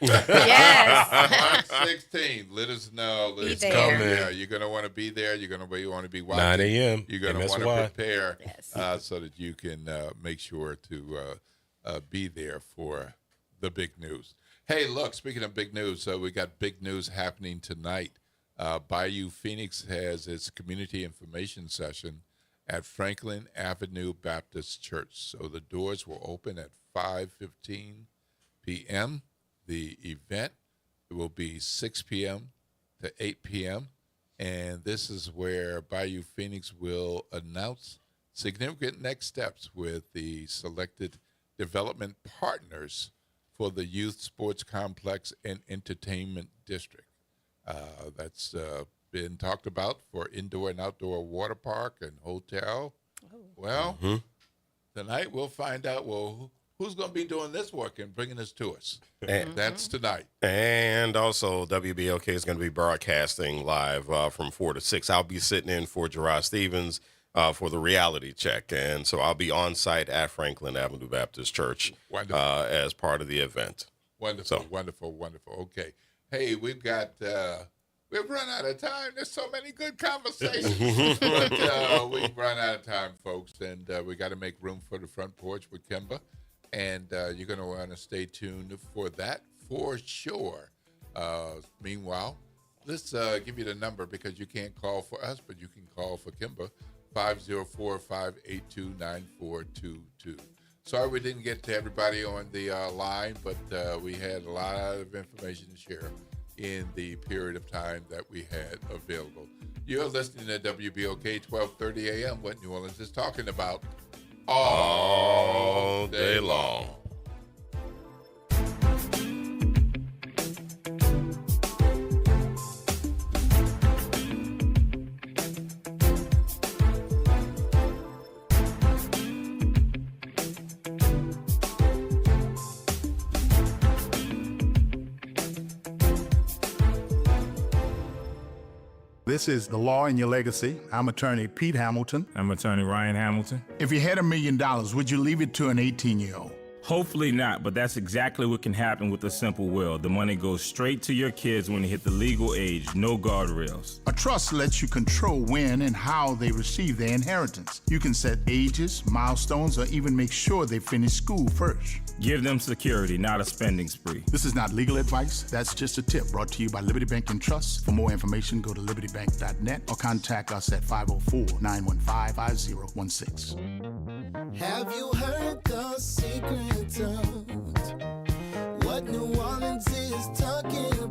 Yes. March 16th. Let us know. It's coming. Yeah, you're going to want to be there. You're going to want to be watching. 9 a.m. You're going to want to prepare so that you can make sure to be there for the big news. Hey, look, speaking of big news, we got big news happening tonight. Bayou Phoenix has its community information session at Franklin Avenue Baptist Church. So the doors will open at 5:15 p.m. The event will be 6 p.m. to 8 p.m. And this is where Bayou Phoenix will announce significant next steps with the selected development partners for the Youth Sports Complex and Entertainment District. That's been talked about for indoor and outdoor water park and hotel. Oh. Well, tonight we'll find out, who's going to be doing this work and bringing this to us. And that's tonight. And also, WBOK is going to be broadcasting live from 4 to 6. I'll be sitting in for Gerard Stevens for the reality check. And so I'll be on site at Franklin Avenue Baptist Church as part of the event. Wonderful, wonderful. Okay. Hey, we've got... we've run out of time. There's so many good conversations. But we've run out of time, folks. And we got to make room for the front porch with Kimba. And you're going to want to stay tuned for that for sure. Meanwhile, let's give you the number because you can't call for us, but you can call for Kimba, 504-582-9422. Sorry we didn't get to everybody on the line, but we had a lot of information to share in the period of time that we had available. You're listening to WBOK 1230 AM, what New Orleans is talking about all day long. This is The Law in Your Legacy. I'm attorney Pete Hamilton. I'm attorney Ryan Hamilton. If you had $1 million, would you leave it to an 18-year-old? Hopefully not, but that's exactly what can happen with a simple will. The money goes straight to your kids when they hit the legal age, no guardrails. A trust lets you control when and how they receive their inheritance. You can set ages, milestones, or even make sure they finish school first. Give them security, not a spending spree. This is not legal advice. That's just a tip brought to you by Liberty Bank and Trust. For more information, go to libertybank.net or contact us at 504-915-5016. Have you heard the secret of what New Orleans is talking about?